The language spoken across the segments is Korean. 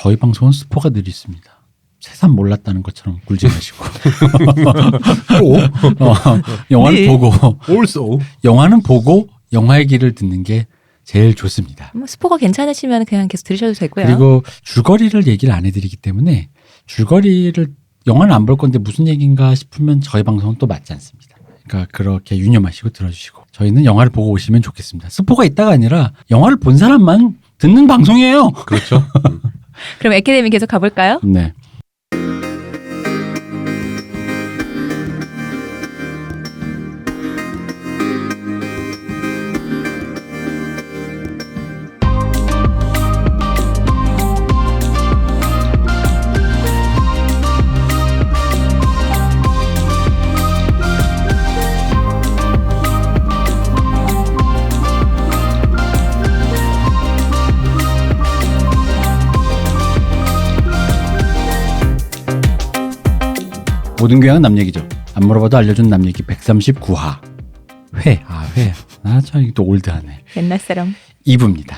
저희 방송은 스포가 늘 있습니다. 새삼 몰랐다는 것처럼 굴지 마시고 영화를 네. 보고 also 영화는 보고 영화 얘기를 듣는 게 제일 좋습니다. 뭐 스포가 괜찮으시면 그냥 계속 들으셔도 되고요. 그리고 줄거리를 얘기를 안 해드리기 때문에 줄거리를 영화는 안 볼 건데 무슨 얘기인가 싶으면 저희 방송은 또 맞지 않습니다. 그러니까 그렇게 유념하시고 들어주시고 저희는 영화를 보고 오시면 좋겠습니다. 스포가 있다가 아니라 영화를 본 사람만 듣는 방송이에요. 그렇죠. 그럼 에케데미 계속 가볼까요? 네. 모든 교양은 남 얘기죠. 안 물어봐도 알려준 남 얘기 139화 회. 참 이게 또 올드하네. 옛날 사람. 2부입니다.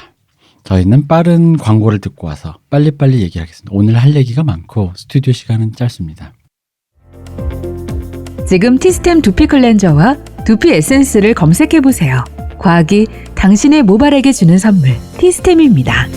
저희는 빠른 광고를 듣고 와서 빨리빨리 얘기하겠습니다. 오늘 할 얘기가 많고 스튜디오 시간은 짧습니다. 지금 티스템 두피 클렌저와 두피 에센스를 검색해보세요. 과학이 당신의 모발에게 주는 선물 티스템입니다.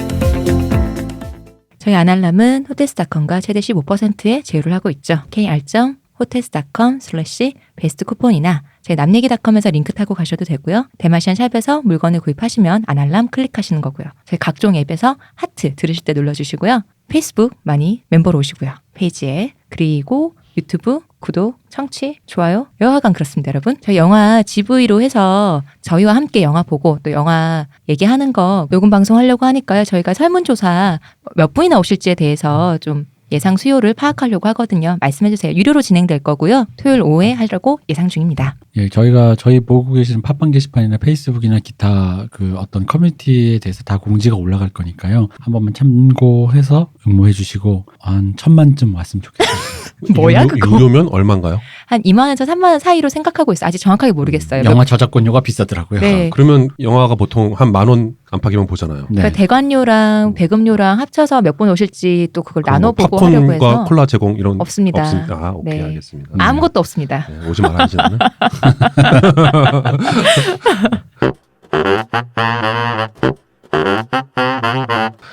저희 아날람은 호텔스닷컴과 최대 15%의 제휴를 하고 있죠. kr.hotels.com/베스트 쿠폰이나 저희 남얘기닷컴에서 링크 타고 가셔도 되고요. 대마시안 샵에서 물건을 구입하시면 아날람 클릭하시는 거고요. 저희 각종 앱에서 하트 들으실 때 눌러주시고요. 페이스북 많이 멤버로 오시고요. 페이지에 그리고 유튜브 구독, 청취, 좋아요, 여하간 그렇습니다, 여러분. 저희 영화 GV로 해서 저희와 함께 영화 보고 또 영화 얘기하는 거 녹음 방송하려고 하니까요. 저희가 설문조사 몇 분이나 오실지에 대해서 좀 예상 수요를 파악하려고 하거든요. 말씀해주세요. 유료로 진행될 거고요. 토요일 오후에 하려고 예상 중입니다. 예, 저희 보고 계시는 팟빵 게시판이나 페이스북이나 기타 그 어떤 커뮤니티에 대해서 다 공지가 올라갈 거니까요. 한 번만 참고해서 응모해 주시고 한 1000만쯤 왔으면 좋겠어요. 뭐야, 그거? 유료면 얼마인가요? 한 2만원에서 3만원 사이로 생각하고 있어요. 아직 정확하게 모르겠어요. 영화 저작권료가 비싸더라고요. 네. 그러면 영화가 보통 한 10,000원 안팎이면 보잖아요. 네. 그러니까 대관료랑 배급료랑 합쳐서 몇 분 오실지 또 그걸 나눠보고 하려고 해서 팝콘과 콜라 제공 이런 없습니다. 아, 오케이 네. 알겠습니다. 아무것도 없습니다. 네, 오지 말아야지 나는.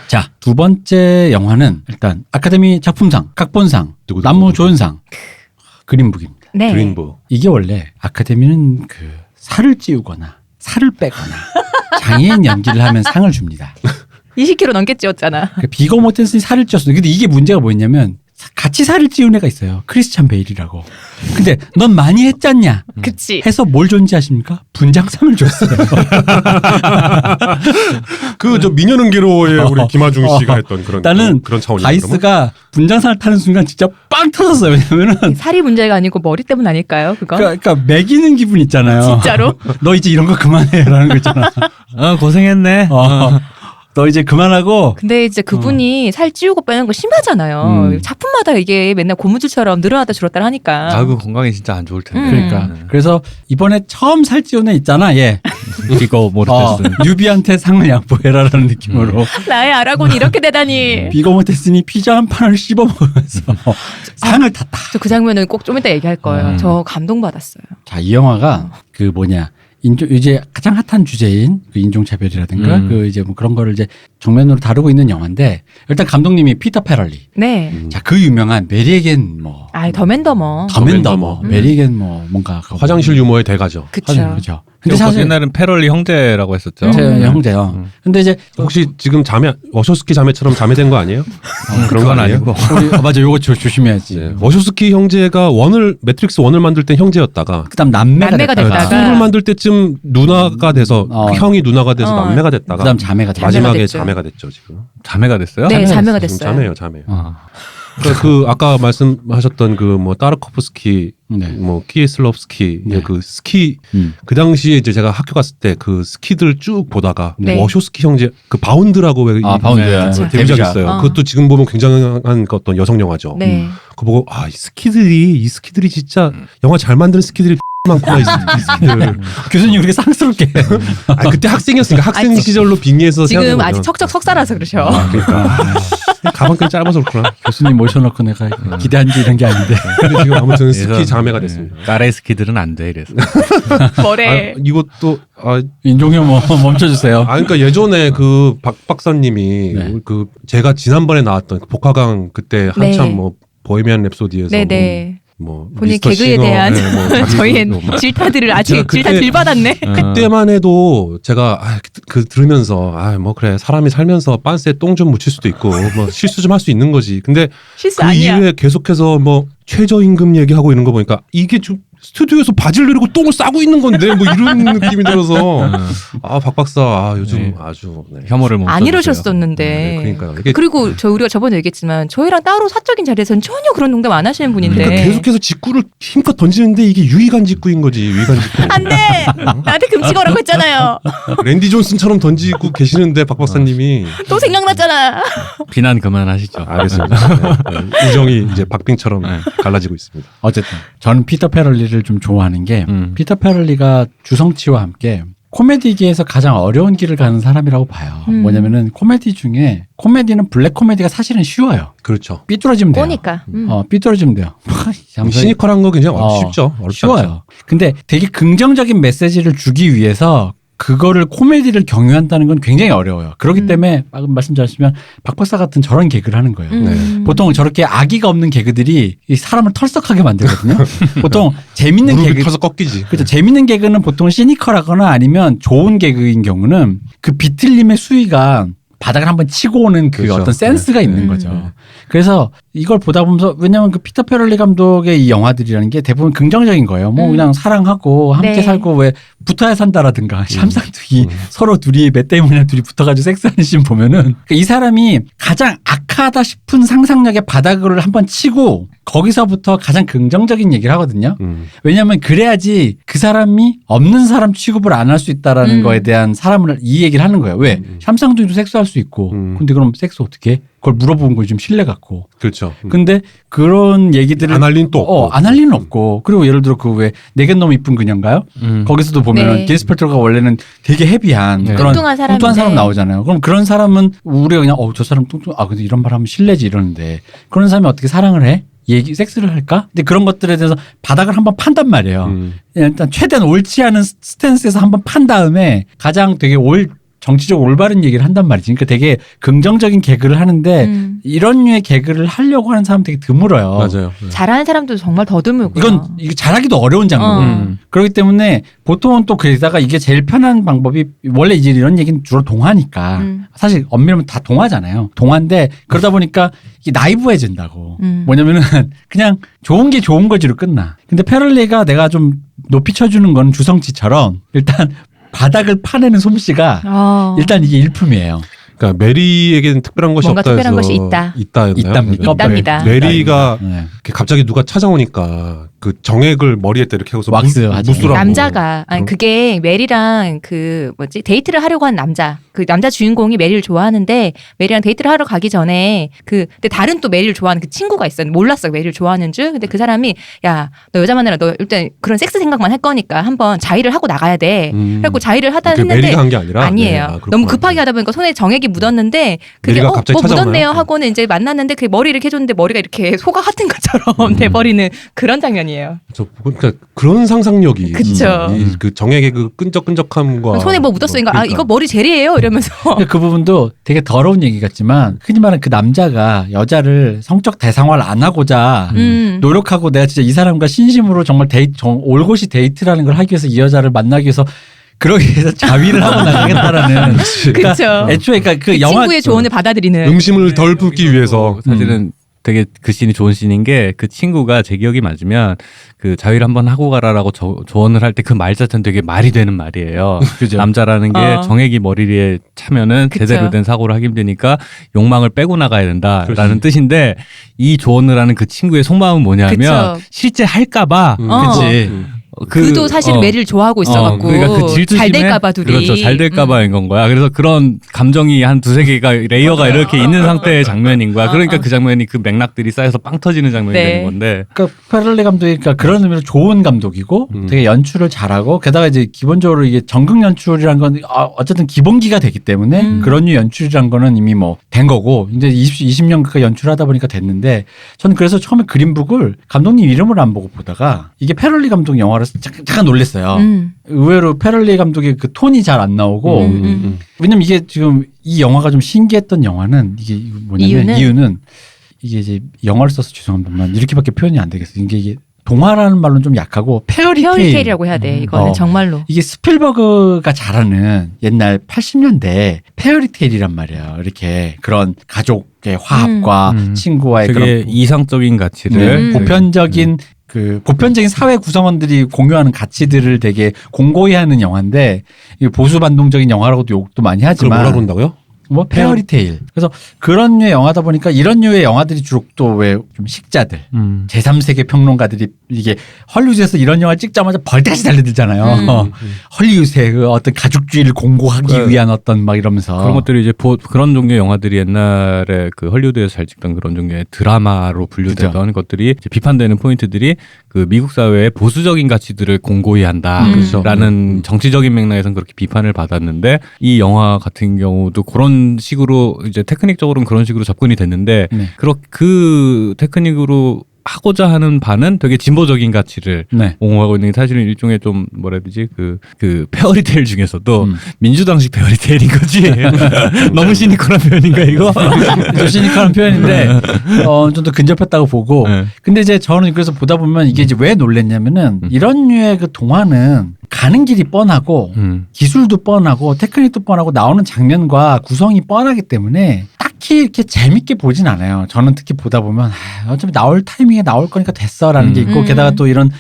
자, 두 번째 영화는 일단 아카데미 작품상, 각본상, 남무조연상, 그린북입니다. 네. 그린북. 이게 원래 아카데미는 그 살을 찌우거나 살을 빼거나 장애인 연기를 하면 상을 줍니다. 20kg 넘게 찌웠잖아. 그 비거 모텐슨이 살을 찌웠어요. 근데 이게 문제가 뭐였냐면 같이 살을 찌운 애가 있어요. 크리스찬 베일이라고. 근데 넌 많이 했잖냐? 그치. 해서 뭘 줬는지 아십니까? 분장상을 줬어요. 그 저 미녀능계로의 우리 김하중 씨가 했던 그런 나는 그런 차원이에요. 바이스가 분장상을 타는 순간 진짜 빵 터졌어요. 왜냐면은 살이 문제가 아니고 머리 때문 아닐까요? 그거? 그러니까 매기는 기분 있잖아요. 진짜로? 너 이제 이런 거 그만해라는 거 있잖아. 고생했네. 너 이제 그만하고. 근데 이제 그분이 살 찌우고 빼는 거 심하잖아요. 작품마다 이게 맨날 고무줄처럼 늘어났다 줄었다 하니까. 아이고 건강에 진짜 안 좋을 텐데. 그러니까 그래서 이번에 처음 살 찌운 애 있잖아. 얘. 이거 모르겠어. 뉴비한테 상을 양보해라라는 느낌으로. 나의 아라곤이 이렇게 되다니. 비거 못했으니 피자 한 판을 씹어 먹으면서 상을 탔다. 저 그 장면은 꼭 좀 이따 얘기할 거예요. 저 감동받았어요. 자, 이 영화가 그 뭐냐. 이제 가장 핫한 주제인 그 인종차별이라든가 그 이제 뭐 그런 거를 이제 정면으로 다루고 있는 영화인데 일단 감독님이 피터 페럴리. 네. 자, 그 유명한 메리에겐 뭐. 아, 더맨더머. 더맨더머. 메리에겐 뭐 뭔가. 화장실 유머의 대가죠. 그쵸. 그죠. 근데 사실 옛날엔 페럴리 형제라고 했었죠. 제 형제요. 근데 이제 혹시 지금 자매 워쇼스키 자매처럼 자매된 거 아니에요? 그런 건 아니고. 우리 맞아, 요거 조심해야지. 네. 워쇼스키 형제가 매트릭스 1을 만들 때 형제였다가 그다음 남매가 남매가 됐다가 됐다가 2를 만들 때쯤 누나가 돼서 그 형이 누나가 돼서 남매가 됐다가 그다음 자매가 됐죠. 마지막에 됐죠. 자매가 됐죠 지금. 자매가 됐어요? 네, 자매가 지금 됐어요. 자매요. 그러니까 그 아까 말씀하셨던 그 뭐 따르코프스키, 네. 뭐 키에슬롭스키, 네. 그 스키 그 당시에 이제 제가 학교 갔을 때 그 스키들 쭉 보다가 네. 워쇼스키 형제 그 바운드라고 왜 바운드. 그쵸. 데뷔작 있어요. 그것도 지금 보면 굉장한 그 어떤 여성 영화죠. 네. 그거 보고 이 스키들이 진짜 영화 잘 만드는 스키들이 많구나 이 새끼들. 교수님 그렇게 쌍스럽게. 아 그때 학생이었으니까 학생 시절로 빙의해서 지금 생각해보면. 아직 척척 석사라서 그러셔. 가방끈 짧아서 그렇구나. 교수님 모셔놓고 내가 기대한 게 이런 게 아닌데. 근데 지금 아무튼 그래서, 스키 자매가 됐습니다. 딸의 스키들은 안 돼 이래서. 뭐래. 이것도 인종혐오 멈춰주세요. 그러니까 예전에 그 박 박사님이 네. 그 제가 지난번에 나왔던 그 복화강 그때 한참 네. 뭐 보헤미안 랩소디에서 네네. 뭐 본인 미스터 개그에 싱어, 대한 네, 뭐 자기 저희의 뭐 질타들을 아직 제가 질타 그때- 들 받았네. 그때만 해도 제가 그 들으면서 뭐 그래 사람이 살면서 빤스에 똥 좀 묻힐 수도 있고 뭐 실수 좀 할 수 있는 거지. 근데 실수 그 아니야. 이후에 계속해서 뭐 최저임금 얘기하고 이런 거 보니까 이게 좀 스튜디오에서 바지를 내리고 똥을 싸고 있는 건데 뭐 이런 느낌이 들어서 박 박사 요즘 네. 아주 네. 혐오를 못 안 써주세요. 이러셨었는데. 네, 그러니까요. 이게 그리고 우리가 저번에 얘기했지만 저희랑 따로 사적인 자리에서는 전혀 그런 농담 안 하시는 분인데. 그러니까 계속해서 직구를 힘껏 던지는데 이게 유익한 직구인 거지. 유익한 직구. 안 돼! 나한테 금지 거라고 했잖아요. 랜디 존슨처럼 던지고 계시는데 박 박사님이 또 생각났잖아. 비난 그만하시죠. 알겠습니다. 네. 우정이 이제 박빙처럼 갈라지고 있습니다. 어쨌든 저는 피터 페럴리를 좀 좋아하는 게 피터 페럴리가 주성치와 함께 코미디계에서 가장 어려운 길을 가는 사람이라고 봐요. 뭐냐면은 코미디 중에 코미디는 블랙 코미디가 사실은 쉬워요. 그렇죠. 삐뚤어지면 돼요. 꼬니까. 삐뚤어지면 돼요. 시니컬한 거 굉장히 쉽죠. 어렵지 않죠. 쉬워요. 근데 되게 긍정적인 메시지를 주기 위해서 그거를 코미디를 경유한다는 건 굉장히 어려워요. 그렇기 때문에 방금 말씀드렸지만 박 박사 같은 저런 개그를 하는 거예요. 네. 보통 저렇게 악의가 없는 개그들이 이 사람을 털썩하게 만들거든요. 보통 재밌는 무릎이 개그 터서 꺾이지. 그렇죠. 재밌는 개그는 보통 시니컬하거나 아니면 좋은 개그인 경우는 그 비틀림의 수위가 바닥을 한번 치고 오는 그 그렇죠. 어떤 센스가 있는 거죠. 그래서 이걸 보다 보면서 왜냐하면 그 피터 페럴리 감독의 이 영화들이라는 게 대부분 긍정적인 거예요. 뭐 그냥 사랑하고 함께 네. 살고 왜 붙어야 산다라든가 샴쌍둥이 서로 둘이 맷 때문에 둘이 붙어가지고 섹스하는 씬 보면은 그러니까 이 사람이 가장 악하다 싶은 상상력의 바닥을 한번 치고 거기서부터 가장 긍정적인 얘기를 하거든요. 왜냐하면 그래야지 그 사람이 없는 사람 취급을 안 할 수 있다라는 거에 대한 사람을 이 얘기를 하는 거예요. 왜? 샴쌍둥이도 섹스할 수 있고 근데 그럼 섹스 어떻게 해? 그걸 물어보는 거 좀 신뢰 갖고. 그렇죠. 근데 그런 얘기들을 안 할 리는 또 없고. 안 할 리는 없고. 그리고 예를 들어 그 왜 내게 너무 이쁜 그녀인가요? 거기서도 보면은 네. 게스펠트가 원래는 되게 헤비한 네. 그런 뚱뚱한 사람인데. 뚱뚱한 사람 나오잖아요. 그럼 그런 사람은 우리가 그냥 저 사람 뚱뚱 근데 이런 말 하면 실례지 이러는데 그런 사람이 어떻게 사랑을 해? 섹스를 할까? 근데 그런 것들에 대해서 바닥을 한번 판단 말이에요. 일단 최대한 옳지 않은 스탠스에서 한번 판 다음에 가장 되게 정치적으로 올바른 얘기를 한단 말이지. 그러니까 되게 긍정적인 개그를 하는데 이런 류의 개그를 하려고 하는 사람 되게 드물어요. 맞아요. 잘하는 사람도 정말 더 드물고요. 이거 잘하기도 어려운 장르고. 그렇기 때문에 보통은 또 그러다가 이게 제일 편한 방법이 원래 이제 이런 얘기는 주로 동화니까 사실 엄밀하면 다 동화잖아요. 동화인데 그러다 보니까 이게 나이브해진다고. 뭐냐면은 그냥 좋은 게 좋은 거지로 끝나. 근데 페럴리가 내가 좀 높이 쳐주는 건 주성치처럼 일단 바닥을 파내는 솜씨가 일단 이게 일품이에요. 그러니까 메리에게는 특별한 것이 뭔가 없다 특별한 해서 것이 있다. 있답니까? 있답니다. 메리가 네. 이렇게 갑자기 누가 찾아오니까 그 정액을 머리에다 이렇게 하고서 왁스 하죠. 무스라고. 남자가 그게 메리랑 그 뭐지 데이트를 하려고 한 남자 그 남자 주인공이 메리를 좋아하는데 메리랑 데이트를 하러 가기 전에 근데 다른 또 메리를 좋아하는 그 친구가 있어요. 몰랐어 메리를 좋아하는 줄. 근데 그 사람이 야 너 여자 만나라 너 일단 그런 섹스 생각만 할 거니까 한번 자위를 하고 나가야 돼. 그래갖고 자위를 하다 그게 했는데 메리가 한 게 아니라 아니에요. 그렇구나. 너무 급하게 하다 보니까 손에 정액이 묻었는데 그게 메리가 뭐 갑자기 찾아오나요? 묻었네요 하고는 이제 만났는데 그 머리 이렇게 해줬는데 머리가 이렇게 소가 같은 것처럼 돼버리는 그런 장면이에요. 그러니까 그런 상상력이 그쵸. 그 정액의 그 끈적끈적함과 손에 뭐 묻었으니까 그러니까. 이거 머리 젤이에요 이러면서 근데 그 부분도 되게 더러운 얘기 같지만 흔히 말하는 그 남자가 여자를 성적 대상화를 안 하고자 노력하고 내가 진짜 이 사람과 신심으로 정말 올곧이 데이트라는 걸 하기 위해서 이 여자를 만나기 위해서 그러기 위해서 자위를 하고 나가겠다라는 그러니까 그쵸. 애초에 그러니까 그 영화 친구의 조언을 받아들이는 음심을 덜 붓기 위해서 사실은 되게 그 씬이 좋은 씬인 게 그 친구가 제 기억이 맞으면 그 자위를 한번 하고 가라라고 조언을 할 때 그 말 자체는 되게 말이 되는 말이에요. 그죠. 남자라는 게 정액이 머리에 차면은 그쵸. 제대로 된 사고를 하기 힘드니까 욕망을 빼고 나가야 된다라는 뜻인데 이 조언을 하는 그 친구의 속마음은 뭐냐면 그쵸. 실제 할까봐 그치. 그도 사실 메리를 좋아하고 있어갖고 그러니까 그 질투심에 잘 될까봐 둘이. 그렇죠. 잘 될까봐인 건 거야. 그래서 그런 감정이 한 두세 개가 레이어가 이렇게 있는 상태의 장면인 거야. 그러니까 그 장면이 그 맥락들이 쌓여서 빵 터지는 장면이 네. 되는 건데. 그러니까 페럴리 감독이 그러니까 그런 의미로 좋은 감독이고 되게 연출을 잘하고 게다가 이제 기본적으로 이게 전극 연출이란 건 어쨌든 기본기가 되기 때문에 그런 류 연출이란 거는 이미 뭐 된 거고 이제 20년 가까이 연출하다 보니까 됐는데 저는 그래서 처음에 그린북을 감독님 이름을 안 보고 보다가 이게 페럴리 감독 영화를 잠깐 놀랬어요. 의외로 페럴리 감독의 그 톤이 잘 안 나오고 왜냐면 이게 지금 이 영화가 좀 신기했던 영화는 이게 뭐냐면 이유는 이게 이제 영어를 써서 죄송합니다만 이렇게밖에 표현이 안 되겠어요. 이게 동화라는 말로는 좀 약하고 페어리테일이라고 해야 돼. 이거는 정말로. 이게 스필버그가 잘하는 옛날 80년대 페어리테일이란 말이에요. 이렇게 그런 가족의 화합과 친구와의 되게 그런 이상적인 가치를 보편적인 그 보편적인 사회 구성원들이 공유하는 가치들을 되게 공고히 하는 영화인데 이게 보수 반동적인 영화라고도 욕도 많이 그걸 하지만 뭐라 그런다고요? 뭐 페어리테일. 그래서 그런 류의 영화다 보니까 이런 류의 영화들이 주로 또 왜 좀 식자들, 제3세계 평론가들이 이게 헐리우드에서 이런 영화 찍자마자 벌떼같이 달려들잖아요. 헐리우드의 그 어떤 가족주의를 공고하기 위한 어떤 막 이러면서 그런 것들이 이제 그런 종류의 영화들이 옛날에 그 헐리우드에서 잘 찍던 그런 종류의 드라마로 분류되던 그죠. 것들이 이제 비판되는 포인트들이 그 미국 사회의 보수적인 가치들을 공고히 한다라는 정치적인 맥락에서는 그렇게 비판을 받았는데 이 영화 같은 경우도 그런 식으로 이제 테크닉적으로는 그런 식으로 접근이 됐는데 네. 그 테크닉으로 하고자 하는 바는 되게 진보적인 가치를 네. 옹호하고 있는 게 사실은 일종의 좀 뭐라 해야 되지 그 페어리테일 중에서도 민주당식 페어리테일인 거지. 너무 시니컬한 표현인가 이거? 좀 시니컬한 표현인데 좀 더 근접했다고 보고 네. 근데 이제 저는 그래서 보다 보면 이게 이제 왜 놀랬냐면은 이런 류의 그 동화는 가는 길이 뻔하고 기술도 뻔하고 테크닉도 뻔하고 나오는 장면과 구성이 뻔하기 때문에 딱히 이렇게 재밌게 보진 않아요. 저는 특히 보다 보면 어차피 나올 타이밍에 나올 거니까 됐어라는 게 있고 게다가 또 이런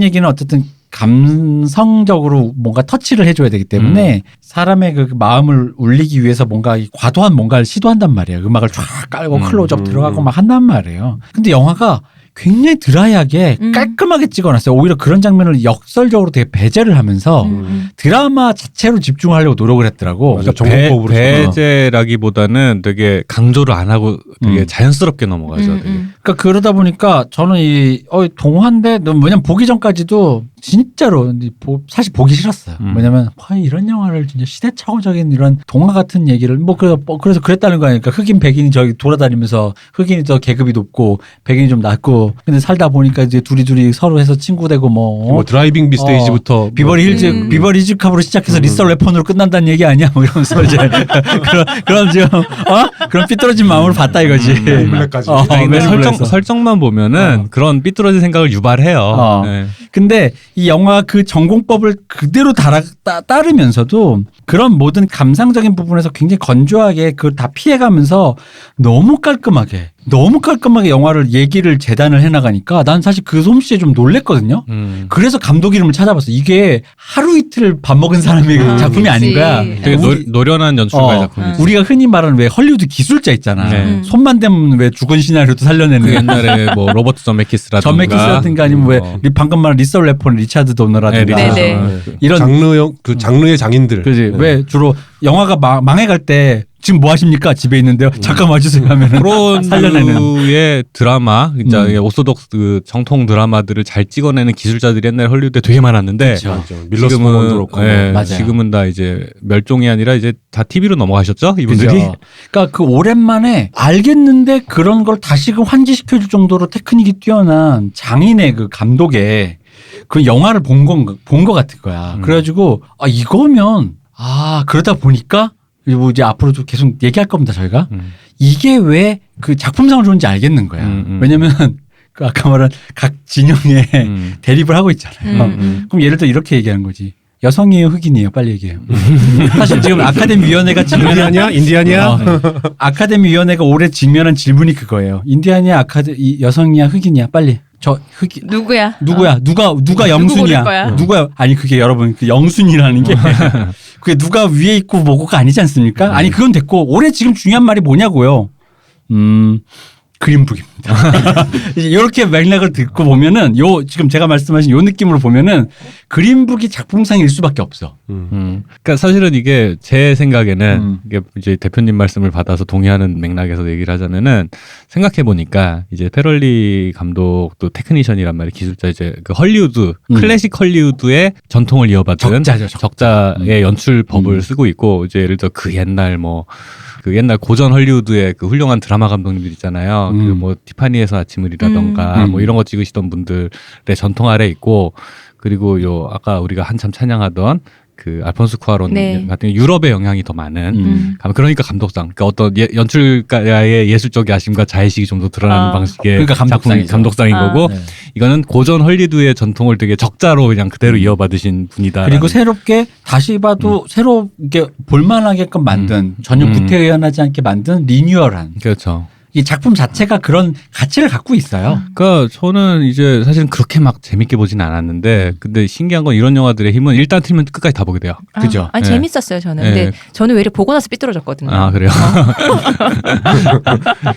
얘기는 어쨌든 감성적으로 뭔가 터치를 해줘야 되기 때문에 사람의 그 마음을 울리기 위해서 뭔가 과도한 뭔가를 시도한단 말이에요. 음악을 쫙 깔고 클로즈업 들어가고 막 한단 말이에요. 근데 영화가 굉장히 드라이하게 깔끔하게 찍어놨어요. 오히려 그런 장면을 역설적으로 되게 배제를 하면서 드라마 자체로 집중하려고 노력을 했더라고. 맞아, 그러니까 전공법으로 배제라기보다는 되게 강조를 안 하고 되게 자연스럽게 넘어가죠. 되게. 그러니까 그러다 보니까 저는 이 동화인데 왜냐면 보기 전까지도 진짜로 사실 보기 싫었어요. 왜냐면 이런 영화를 진짜 시대착오적인 이런 동화 같은 얘기를 그래서 그랬다는 거 아닙니까? 흑인 백인이 저기 돌아다니면서 흑인이 더 계급이 높고 백인이 좀 낮고 근데 살다 보니까 이제 둘이 서로 해서 친구 되고 뭐 드라이빙 비스테이지부터 비버리 힐즈 캅으로 시작해서 리썰 웨폰으로 끝난다는 얘기 아니야? 뭐 이러면서 이제 그런 지금 그런 삐뚤어진 마음으로 봤다 이거지. 블랙까지. 아니, 근데 블랙에서. 설정만 보면은 그런 삐뚤어진 생각을 유발해요. 네. 근데 이 영화 그 전공법을 그대로 따르면서도 그런 모든 감상적인 부분에서 굉장히 건조하게 그걸 다 피해가면서 너무 깔끔하게 영화를 얘기를 재단을 해나가니까 난 사실 그 솜씨에 좀 놀랬거든요. 그래서 감독 이름을 찾아봤어. 이게 하루 이틀 밥 먹은 사람의 작품이 그치. 아닌 거야. 되게 노련한 연출가의 작품이지. 우리가 흔히 말하는 왜 헐리우드 기술자 있잖아. 네. 손만 대면 왜 죽은 시나리오도 살려내는 그 옛날에 뭐 로버트 저메키스라든가 아니면 왜 방금 말한 리썰 래퍼는 리차드 도너라든가 네. 이런 장르의 장인들. 그지 왜 주로 영화가 망해갈 때 지금 뭐 하십니까? 집에 있는데요. 잠깐 와주세요 하면은 그런 살려내는. 류의 드라마, 진짜 오소독스 그 정통 드라마들을 잘 찍어내는 기술자들이 옛날에 헐리우드에 되게 많았는데 그렇죠. 밀러스 포먼도 그렇고. 예, 지금은 다 이제 멸종이 아니라 이제 다 TV로 넘어가셨죠? 이분들이. 그죠? 그러니까 그 오랜만에 알겠는데 그런 걸 다시금 환기시켜줄 정도로 테크닉이 뛰어난 장인의 그 감독의 그 영화를 본 거 같은 거야. 그래가지고 이거면 그러다 보니까 그리고 이제 앞으로도 계속 얘기할 겁니다 저희가 이게 왜 그 작품상으로 좋은지 알겠는 거야. 왜냐면 그 아까 말한 각 진영에 대립을 하고 있잖아요. 그럼 예를 들어 이렇게 얘기하는 거지. 여성이에요, 흑인이에요? 빨리 얘기해요. 사실 지금 아카데미 위원회가 인디아니아? 아카데미 위원회가 올해 직면한 질문이 그거예요. 인디아니아 여성이야, 흑인이야? 빨리. 저 흑인 누구야? 누가 영순이야? 거야? 누가 아니 그게 여러분 그 영순이라는 게 그게 누가 위에 있고 뭐고가 아니지 않습니까? 아니 그건 됐고 올해 지금 중요한 말이 뭐냐고요. 그린북입니다. 이제 이렇게 맥락을 듣고 보면은 지금 제가 말씀하신 요 느낌으로 보면은 그린북이 작품상일 수밖에 없어. 그러니까 사실은 이게 제 생각에는 이게 이제 대표님 말씀을 받아서 동의하는 맥락에서 얘기를 하자면은 생각해 보니까 이제 페럴리 감독도 테크니션이란 말이에요. 기술자 이제 그 헐리우드 클래식 헐리우드의 전통을 이어받은 적자의 연출법을 쓰고 있고 이제 예를 들어 그 옛날 그 옛날 고전 헐리우드의 그 훌륭한 드라마 감독님들 있잖아요. 그 뭐 티파니에서 아침을이라던가 뭐 이런 거 찍으시던 분들의 전통 아래 있고 그리고 요 아까 우리가 한참 찬양하던 그 알폰스 쿠아론 네. 같은 유럽의 영향이 더 많은 그러니까 감독상 그러니까 어떤 연출가의 예술적인 아심과 자의식이 좀 더 드러나는 방식의 그러니까 감독상인 거고 네. 이거는 고전 헐리우드의 전통을 되게 적자로 그냥 그대로 이어받으신 분이다. 그리고 새롭게 다시 봐도 새롭게 볼만하게끔 만든 전혀 구태의연하지 않게 만든 리뉴얼한 그렇죠. 이 작품 자체가 그런 가치를 갖고 있어요. 그러니까 저는 이제 사실은 그렇게 막 재밌게 보진 않았는데 근데 신기한 건 이런 영화들의 힘은 일단 틀면 끝까지 다 보게 돼요. 그죠? 아니 네. 재밌었어요 저는. 네. 근데 저는 왜 이렇게 보고 나서 삐뚤어졌거든요. 아 그래요?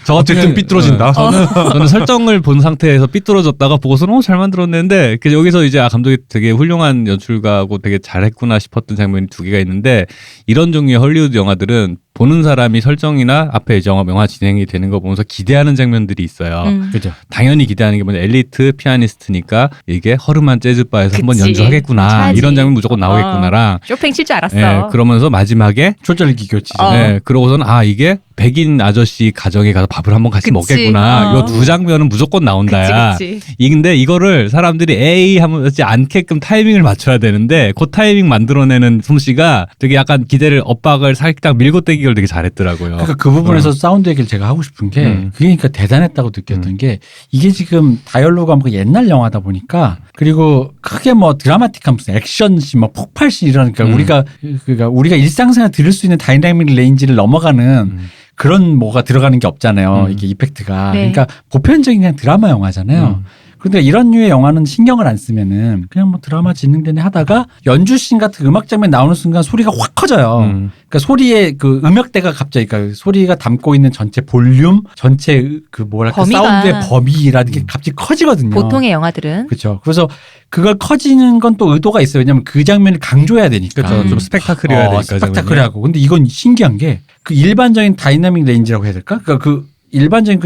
저 어쨌든 삐뚤어진다. 저는 설정을 본 상태에서 삐뚤어졌다가 보고서는 잘 만들었는데 여기서 이제 감독이 되게 훌륭한 연출가고 되게 잘했구나 싶었던 장면이 두 개가 있는데 이런 종류의 헐리우드 영화들은 보는 사람이 설정이나 앞에 이제 영화 진행이 되는 거 보면서 기대하는 장면들이 있어요. 그죠? 당연히 기대하는 게 뭐냐 엘리트 피아니스트니까 이게 허름한 재즈바에서 한번 그치. 연주하겠구나 차지. 이런 장면 무조건 나오겠구나랑 쇼팽 칠 줄 알았어. 예, 그러면서 마지막에 초절기 교치. 네, 그러고서는 이게 백인 아저씨 가정에 가서 밥을 한번 같이 그치. 먹겠구나. 요 두 장면은 무조건 나온다야. 그치. 근데 이거를 사람들이 에이 하지 않게끔 타이밍을 맞춰야 되는데 그 타이밍 만들어내는 솜씨가 되게 약간 기대를 엇박을 살짝 밀고 떼기를 되게 잘했더라고요. 그러니까 그 부분에서 사운드 얘기를 제가 하고 싶은 게 그게 그러니까 대단했다고 느꼈던 게 이게 지금 다이얼로그가 뭐 옛날 영화다 보니까 그리고 크게 뭐 드라마틱한 무슨 액션씬 뭐 폭발씬 이러니까 우리가 일상생활 들을 수 있는 다이나믹 레인지를 넘어가는 그런 뭐가 들어가는 게 없잖아요. 이게 이펙트가. 네. 그러니까 보편적인 그냥 드라마 영화잖아요. 근데 이런 류의 영화는 신경을 안 쓰면은 그냥 뭐 드라마 진행되네 하다가 연주씬 같은 음악 장면 나오는 순간 소리가 확 커져요. 그러니까 소리의 그 음역대가 갑자기 그러니까 소리가 담고 있는 전체 볼륨, 전체 그 뭐랄까 범위가. 사운드의 범위라는 게 갑자기 커지거든요. 보통의 영화들은 그렇죠. 그래서 그걸 커지는 건 또 의도가 있어요. 왜냐하면 그 장면을 강조해야 되니까. 그렇죠. 좀 스펙타클해야 되니까. 스펙타클하고. 근데 이건 신기한 게 그 일반적인 다이나믹 레인지라고 해야 될까? 그러니까 그 일반적인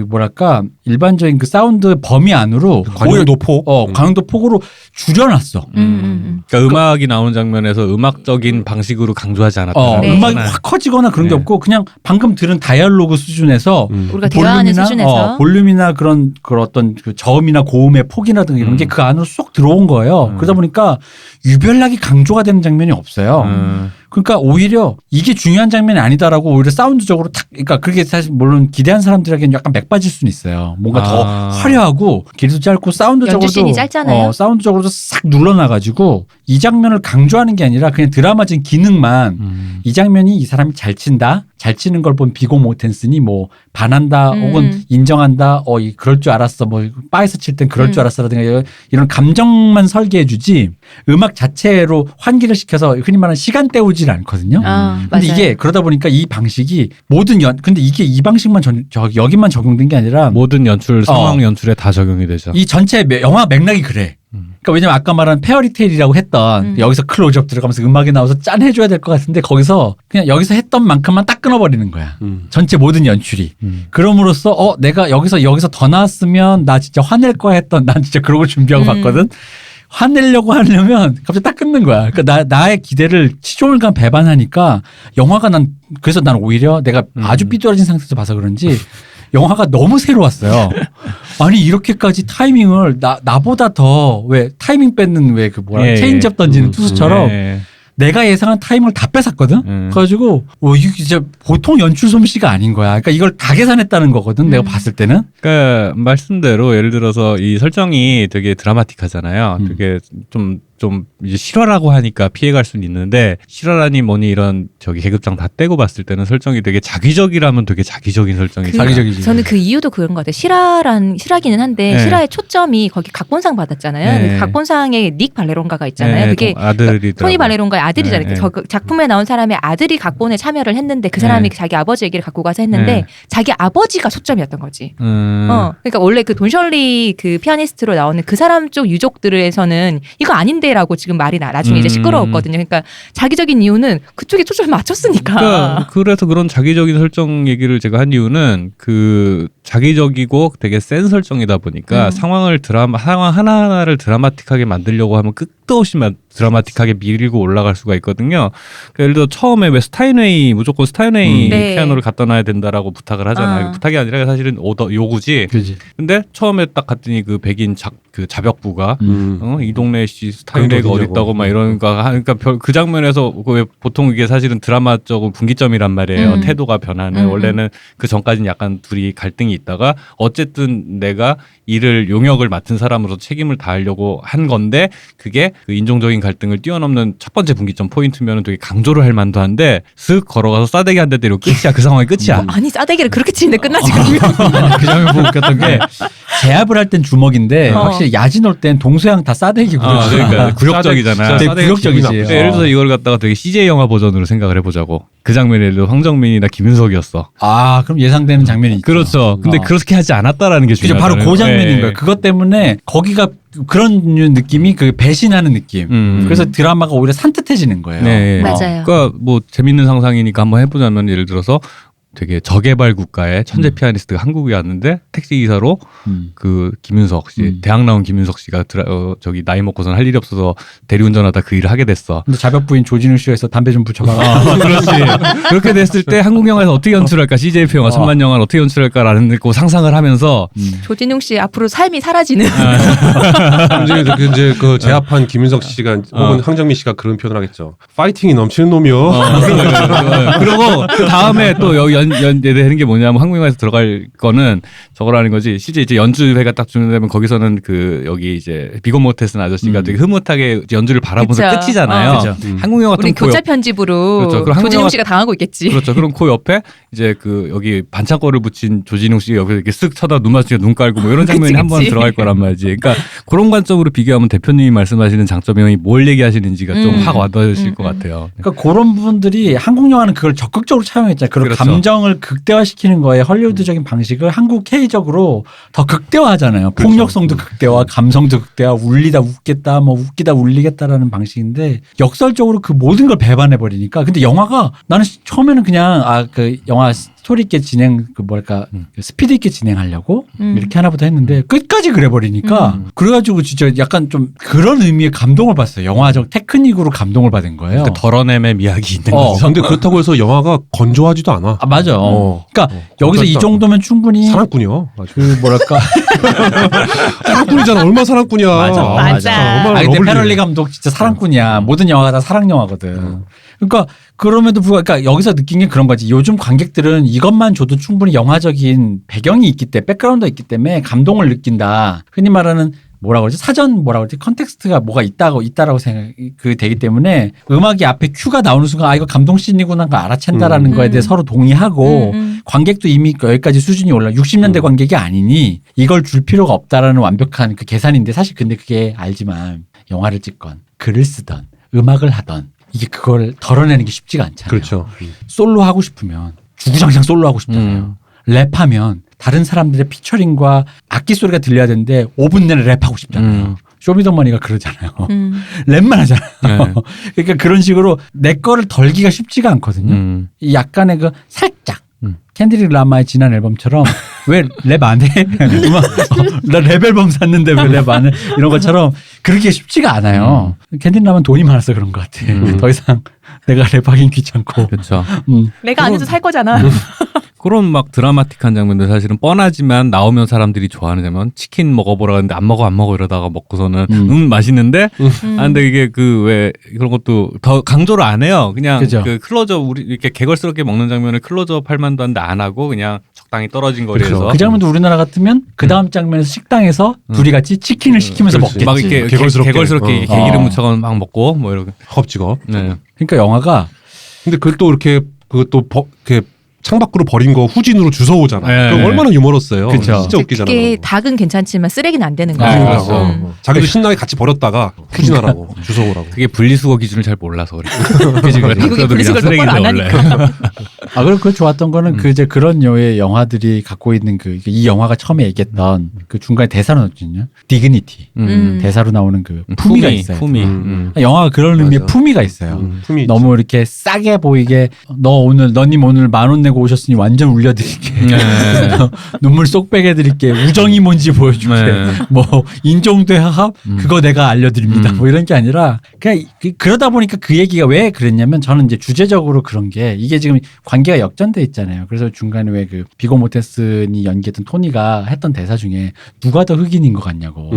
뭐랄까 일반적인 그 사운드 범위 안으로 관용도 폭. 관용도 폭으로 줄여놨어. 그러니까 음악이 나오는 장면에서 음악적인 방식으로 강조하지 않았다. 네. 음악이 확 커지거나 그런 게 네. 없고 그냥 방금 들은 다이얼로그 수준에서 우리가 대화하는 수준에서 볼륨이나 그런 어떤 그 저음이나 고음의 폭이라든가 이런 게 그 안으로 쏙 들어온 거예요. 그러다 보니까 유별나게 강조가 되는 장면이 없어요. 그러니까 오히려 이게 중요한 장면이 아니다라고 오히려 사운드적으로 그러니까 그게 사실 물론 기대한 사람들에게는 약간 맥 빠질 수는 있어요. 뭔가 더 화려하고 길이도 짧고 사운드적으로도 연주씬이 짧잖아요. 사운드적으로도 싹 눌러놔가지고 이 장면을 강조하는 게 아니라 그냥 드라마적인 기능만 이 장면이 이 사람이 잘 친다. 잘 치는 걸 본 비고 모텐슨이 뭐 반한다 혹은 인정한다. 그럴 줄 알았어. 뭐 바에서 칠 땐 그럴 줄 알았어라든가 이런 감정만 설계해 주지 음악 자체로 환기를 시켜서 흔히 말하는 시간 때우지를 않거든요. 근데 맞아요. 이게 그러다 보니까 이 방식이 근데 이게 이 방식만 여기만 적용된 게 아니라 모든 연출, 상황 연출에 다 적용이 되죠. 이 전체 영화 맥락이 그래. 그러니까 왜냐면 아까 말한 페어리테일이라고 했던 여기서 클로즈업 들어가면서 음악이 나와서 짠 해줘야 될 것 같은데 거기서 그냥 여기서 했던 만큼만 딱 끊어버리는 거야. 전체 모든 연출이. 그럼으로써 내가 여기서 더 나왔으면 나 진짜 화낼 거야 했던 난 진짜 그러고 준비하고 봤거든. 화내려고 하려면 갑자기 딱 끊는 거야. 그러니까 나의 기대를 치졸간 배반하니까 영화가 그래서 난 오히려 내가 아주 삐뚤어진 상태에서 봐서 그런지 영화가 너무 새로웠어요. 아니 이렇게까지 타이밍을 나보다 더 왜 타이밍 뺏는 왜 그 체인지업 던지는 투수처럼 내가 예상한 타이밍을 다 뺏었거든. 그래가지고 이게 진짜 보통 연출 솜씨가 아닌 거야. 그러니까 이걸 다 계산했다는 거거든. 내가 봤을 때는. 그러니까 말씀대로 예를 들어서 이 설정이 되게 드라마틱하잖아요. 되게 좀 좀 이제 실화라고 하니까 피해갈 수는 있는데 실화라니 뭐니 이런 저기 계급장 다 떼고 봤을 때는 설정이 되게 자기적이라면 되게 자기적인 설정이죠. 자기적이지. 저는 그 이유도 그런 것 같아요. 실화기는 한데 네. 실화의 초점이 거기 각본상 받았잖아요. 네. 그 각본상에 닉 발레론가가 있잖아요. 네, 그게 아들이 토니 발레론가의 아들이잖아요. 네, 네. 저 작품에 나온 사람의 아들이 각본에 참여를 했는데 그 사람이 네. 자기 아버지 얘기를 갖고 가서 했는데 네. 자기 아버지가 초점이었던 거지. 음. 그러니까 원래 그 돈 셜리 그 피아니스트로 나오는 그 사람 쪽 유족들에서는 이거 아닌데라고 지금 말이 나중에 이제 시끄러웠거든요. 그러니까 자기적인 이유는 그쪽에 초점을 맞췄으니까. 그러니까 그래서 그런 자기적인 설정 얘기를 제가 한 이유는 그 자기적이고 되게 센 설정이다 보니까 상황 하나하나를 드라마틱하게 만들려고 하면 끝도 없이 드라마틱하게 밀고 올라갈 수가 있거든요. 그러니까 예를 들어 처음에 왜 무조건 스타인웨이 네. 피아노를 갖다 놔야 된다라고 부탁을 하잖아요. 부탁이 아니라 사실은 요구지. 그지. 근데 처음에 딱 갔더니 그 백인 그 자벽부가 이 동네 씨 스타일웨이가 그런 어디 있다고 막 이런 거 하니까 그 장면에서 왜 보통 이게 사실은 드라마적인 분기점이란 말이에요. 태도가 변하는. 원래는 그 전까지는 약간 둘이 갈등이 있다가 어쨌든 내가 이를 용역을 맡은 사람으로서 책임을 다하려고 한 건데 그게 그 인종적인 갈등을 뛰어넘는 첫 번째 분기점 포인트면 되게 강조를 할 만도 한데 슥 걸어가서 싸대기 한 대 때리고 끝이야. 그 상황이 끝이야. 아니 싸대기를 그렇게 치는데 끝나지 그 장면 보고 웃겼던 게 제압을 할 땐 주먹인데 어. 확실히 야진 올 땐 동서양 다 싸대기고. 그러니까 굴욕적이잖아. 되게 굴욕적이지. 그러니까 예를 들어서 이걸 갖다가 되게 CJ 영화 버전으로 생각을 해보자고. 그 장면이 예를 들어 황정민이나 김윤석이었어. 아, 그럼 예상되는 장면이 있죠. 그렇죠. 근데 그렇게 하지 않았다라는 게 그죠, 중요하다. 바로 그 장면인 거예요. 그것 때문에 거기가 그런 느낌이 그 배신하는 느낌. 그래서 드라마가 오히려 산뜻해지는 거예요. 네. 맞아요. 그러니까 뭐 재밌는 상상이니까 한번 해보자면 예를 들어서 되게 저개발 국가의 천재 피아니스트가 한국에 왔는데 택시 기사로 그 김윤석 씨, 대학 나온 김윤석 씨가 저기 나이 먹고선 할 일이 없어서 대리운전하다 그 일을 하게 됐어. 근데 자벽부인 조진우 씨에서 담배 좀 붙여봐. 그렇지. 그렇게 됐을 때 한국 영화에서 어떻게 연출할까? CJF 영화 천만 영화를 어떻게 연출할까라는 거 상상을 하면서 조진웅 씨 앞으로 삶이 사라지는. 이제 그 제압한 김윤석 씨가 혹은 황정민 씨가 그런 표현을 하겠죠. 파이팅이 넘치는 놈이요. 그리고 그 다음에 또 되는 게 뭐냐면 한국 영화에서 들어갈 거는 저거라는 거지. 실제 이제 연주회가 딱 주는데면 거기서는 그 여기 이제 비고 모테슨 아저씨가 되게 흐뭇하게 연주를 바라보면서 그쵸. 끝이잖아요. 그쵸. 한국 영화 우리 같은 교차 편집으로 그렇죠. 그럼 한국 조진웅 영화- 씨가 당하고 있겠지. 그렇죠. 그럼 그 옆에 이제 그 여기 반창고를 붙인 조진웅 씨가 옆에서 이렇게 쓱 쳐다 눈 마주치고 눈 깔고 뭐 이런 장면이 그치, 한 번 그치. 들어갈 거란 말이지. 그러니까 그런 관점으로 비교하면 대표님이 말씀하시는 장점이 뭘 얘기하시는지가 좀 확 와닿으실 것 같아요. 그러니까 그런 부분들이 한국 영화는 그걸 적극적으로 차용했잖아요. 그런 그렇죠. 감정을 극대화시키는 거에 헐리우드적인 방식을 한국 K적으로 더 극대화하잖아요. 그렇죠. 폭력성도 극대화, 감성도 극대화, 울리다 웃겠다, 뭐 웃기다 울리겠다라는 방식인데 역설적으로 그 모든 걸 배반해 버리니까. 근데 영화가 나는 처음에는 그냥 그 영화 스토리 있게 그 스피드 있게 진행하려고 이렇게 하나보다 했는데 끝까지 그래버리니까 그래가지고 진짜 약간 좀 그런 의미의 감동을 봤어요. 영화적 테크닉으로 감동을 받은 거예요. 그 덜어냄의 미학이 있는 거죠. 근데 그렇다고 해서 영화가 건조하지도 않아. 아 맞아. 그러니까 여기서 이 건조하지도 정도면 충분히 사랑꾼이야. 아주. 그 뭐랄까 사랑꾼이잖아. 얼마나 사랑꾼이야. 맞아. 얼마나 근데 러블리해. 페럴리 감독 진짜 사랑꾼이야. 모든 영화가 다 사랑 영화거든. 그러니까 그럼에도 불구하고 그러니까 여기서 느낀 게 그런 거지. 요즘 관객들은 이것만 줘도 충분히 영화적인 배경이 있기 때문에 백그라운드가 있기 때문에 감동을 느낀다. 흔히 말하는 뭐라 그러지? 사전 뭐라 그러지? 컨텍스트가 뭐가 있다라고 되기 때문에 음악이 앞에 큐가 나오는 순간 이거 감동씬이구나 가 알아챈다라는 거에 대해 서로 동의하고 관객도 이미 여기까지 수준이 올라 60년대 관객이 아니니 이걸 줄 필요가 없다라는 완벽한 그 계산인데 사실 근데 그게 알지만 영화를 찍건 글을 쓰던 음악을 하던 이게 그걸 덜어내는 게 쉽지가 않잖아요. 그렇죠. 솔로 하고 싶으면 주구장창 솔로 하고 싶잖아요. 랩하면 다른 사람들의 피처링과 악기 소리가 들려야 되는데 5분 내내 랩하고 싶잖아요. 쇼미더머니가 그러잖아요. 랩만 하잖아요. 네. 그러니까 그런 식으로 내 거를 덜기가 쉽지가 않거든요. 이 약간의 그 살짝 캔드릭 라마의 지난 앨범처럼 왜 랩 안 해? 나 랩 앨범 샀는데 왜 랩 안 해? 이런 것처럼 그렇게 쉽지가 않아요. 캔드릭 라마는 돈이 많아서 그런 것 같아. 더 이상 내가 랩하긴 귀찮고. 그렇죠. 내가 안 해도 살 거잖아. 그런 막 드라마틱한 장면들 사실은 뻔하지만 나오면 사람들이 좋아하는 장면. 치킨 먹어보라 하는데 안 먹어 이러다가 먹고서는 맛있는데 근데 이게 그 왜 그런 것도 더 강조를 안 해요. 그냥 그죠. 그 클로즈업 우리 이렇게 개걸스럽게 먹는 장면을 클로즈업 할 만도 한데 안 하고 그냥 적당히 떨어진 거리에서 그렇죠. 그 장면도 우리나라 같으면 그 다음 장면에서 식당에서 둘이 같이 치킨을 시키면서 그렇지. 먹겠지. 막 이렇게 개걸스럽게 어. 개기름 묻혀서 막 먹고 뭐 이렇게. 허겁지겁. 네. 그러니까 영화가 근데 그걸 또 이렇게 그것도 이렇게 창밖으로 버린 거 후진으로 주워오잖아. 네. 그럼 얼마나 유머러스해요. 그쵸. 진짜 웃기잖아. 그게 그거. 닭은 괜찮지만 쓰레기는 안 되는 아, 거예요. 그렇죠. 자기도 신나게 같이 버렸다가 후진하라고 주워오라고. 그게 분리수거 기준을 잘 몰라서 그래. 미국이 분리수거를 똑바로 안 하니까. 아 그리고 그 좋았던 거는 그 이제 그런 류의 영화들이 갖고 있는 이 영화가 처음에 얘기했던 그 중간에 대사로 나왔거든요. 디그니티 대사로 나오는 그 품위가 있어요. 품위. 영화가 그런 의미의 맞아. 품위가 있어요. 품이 너무 이렇게 싸게 보이게 너님 오늘 10,000원 내고 오셨으니 완전 울려드릴게. 네. 눈물 쏙 빼게 드릴게. 우정이 뭔지 보여줄게. 네. 뭐 인종대합 그거 내가 알려드립니다. 음. 뭐 이런 게 아니라 그냥 그러다 보니까 그 얘기가 왜 그랬냐면 저는 이제 주제적으로 그런 게 이게 지금 관계가 역전돼 있잖아요. 그래서 중간에 왜 그 비고 모텐슨이 연기했던 토니가 했던 대사 중에 누가 더 흑인인 것 같냐고.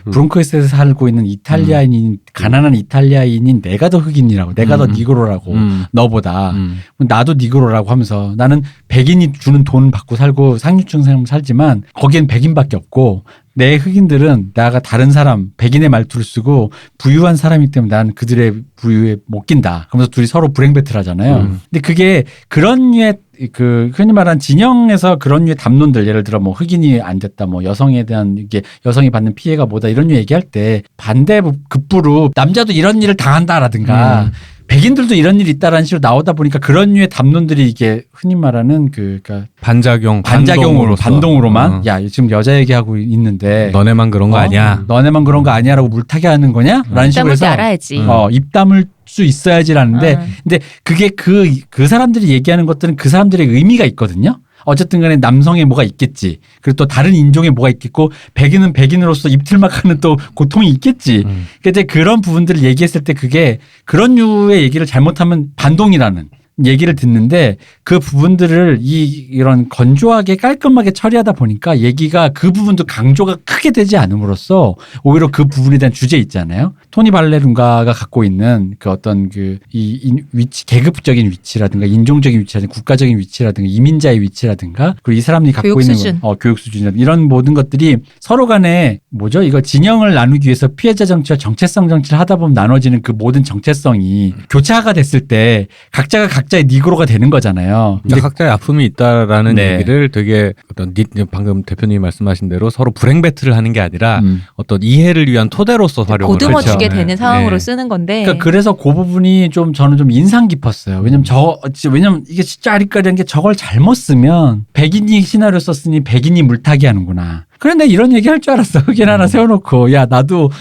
브롱크스에서 살고 있는 이탈리아인인 가난한 이탈리아인인 내가 더 흑인이라고 내가 더 니그로라고 너보다 나도 니그로라고 하면서 나는 백인이 주는 돈 받고 살고 상류층 삶을 살지만 거기엔 백인밖에 없고 내 흑인들은 내가 다른 사람 백인의 말투를 쓰고 부유한 사람이기 때문에 난 그들의 부유에 못 낀다. 그러면서 둘이 서로 불행 배틀하잖아요. 근데 그게 그런 류의 그 흔히 말하는 진영에서 그런 류의 담론들 예를 들어 뭐 흑인이 안 됐다 뭐 여성에 대한 이게 여성이 받는 피해가 뭐다 이런 류 얘기할 때 반대 급부로 남자도 이런 일을 당한다라든가 백인들도 이런 일이 있다라는 식으로 나오다 보니까 그런 류의 담론들이 이게 흔히 말하는 그러니까 반작용으로 반동으로만 야 지금 여자 얘기하고 있는데 너네만 그런 거 아니야. 너네만 그런 거 아니야라고 물타기 하는 거냐라는 식으로 해서 알아야지. 입 다물 수 있어야지라는데 근데 그게 그 사람들이 얘기하는 것들은 그 사람들의 의미가 있거든요. 어쨌든 간에 남성에 뭐가 있겠지. 그리고 또 다른 인종에 뭐가 있겠고 백인은 백인으로서 입틀막하는 또 고통이 있겠지. 근데 그런 부분들을 얘기했을 때 그게 그런 류의 얘기를 잘못하면 반동이라는 얘기를 듣는데 그 부분들을 이런 건조하게 깔끔하게 처리하다 보니까 얘기가 그 부분도 강조가 크게 되지 않음으로써 오히려 그 부분에 대한 주제 있잖아요. 토니 발레룬가가 갖고 있는 그 어떤 이 위치, 계급적인 위치라든가 인종적인 위치라든가 국가적인 위치라든가 이민자의 위치라든가 그리고 이 사람들이 갖고 교육 있는 수준. 교육 수준이라든가 이런 모든 것들이 서로 간에 이거 진영을 나누기 위해서 피해자 정치와 정체성 정치를 하다 보면 나눠지는 그 모든 정체성이 교차가 됐을 때 각자가 각자의 니그로가 되는 거잖아요. 근데 각자의 아픔이 있다라는 네. 얘기를 되게 어떤 방금 대표님이 말씀하신 대로 서로 불행 배틀을 하는 게 아니라 어떤 이해를 위한 토대로서 활용을 고등어 하죠. 주게 네. 되는 상황으로 네. 쓰는 건데. 그러니까 그래서 그 부분이 저는 좀 인상 깊었어요. 왜냐면 이게 진짜 아리까리한 게 저걸 잘못 쓰면 백인이 시나리오 썼으니 백인이 물타기 하는구나. 그런데 이런 얘기 할 줄 알았어. 흑인 하나 세워놓고 야 나도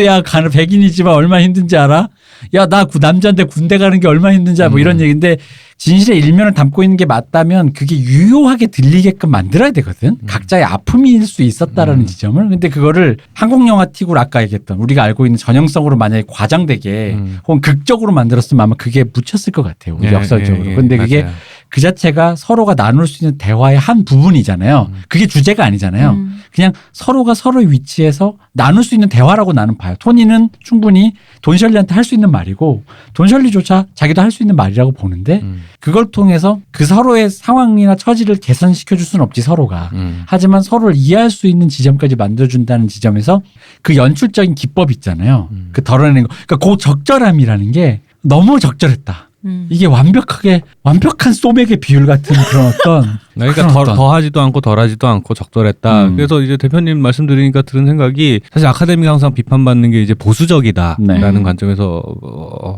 야 가는 백인이지만 얼마나 힘든지 알아? 야 나 남자인데 군대 가는 게 얼마나 힘든지 알아? 뭐 이런 얘기인데 진실의 일면을 담고 있는 게 맞다면 그게 유효하게 들리게끔 만들어야 되거든. 각자의 아픔일 수 있었다라는 지점을. 근데 그거를 한국 영화 틱으로 아까 얘기했던 우리가 알고 있는 전형성으로 만약에 과장되게 혹은 극적으로 만들었으면 아마 그게 묻혔을 것 같아요. 우리 역설적으로. 근데 그게 맞아요. 그 자체가 서로가 나눌 수 있는 대화의 한 부분이잖아요. 그게 주제가 아니잖아요. 그냥 서로가 서로의 위치에서 나눌 수 있는 대화라고 나는 봐요. 토니는 충분히 돈셜리한테 할 수 있는 말이고 돈셜리조차 자기도 할 수 있는 말이라고 보는데 그걸 통해서 그 서로의 상황이나 처지를 개선시켜 줄 수는 없지 서로가. 하지만 서로를 이해할 수 있는 지점까지 만들어준다는 지점에서 그 연출적인 기법 있잖아요. 그 덜어내는 거. 그러니까 그 적절함이라는 게 너무 적절했다. 이게 완벽한 소맥의 비율 같은 그런 어떤 그러니까 더하지도 않고 덜하지도 않고 적절했다. 그래서 이제 대표님 말씀드리니까 들은 생각이 사실 아카데미가 항상 비판받는 게 이제 보수적이다라는 네. 관점에서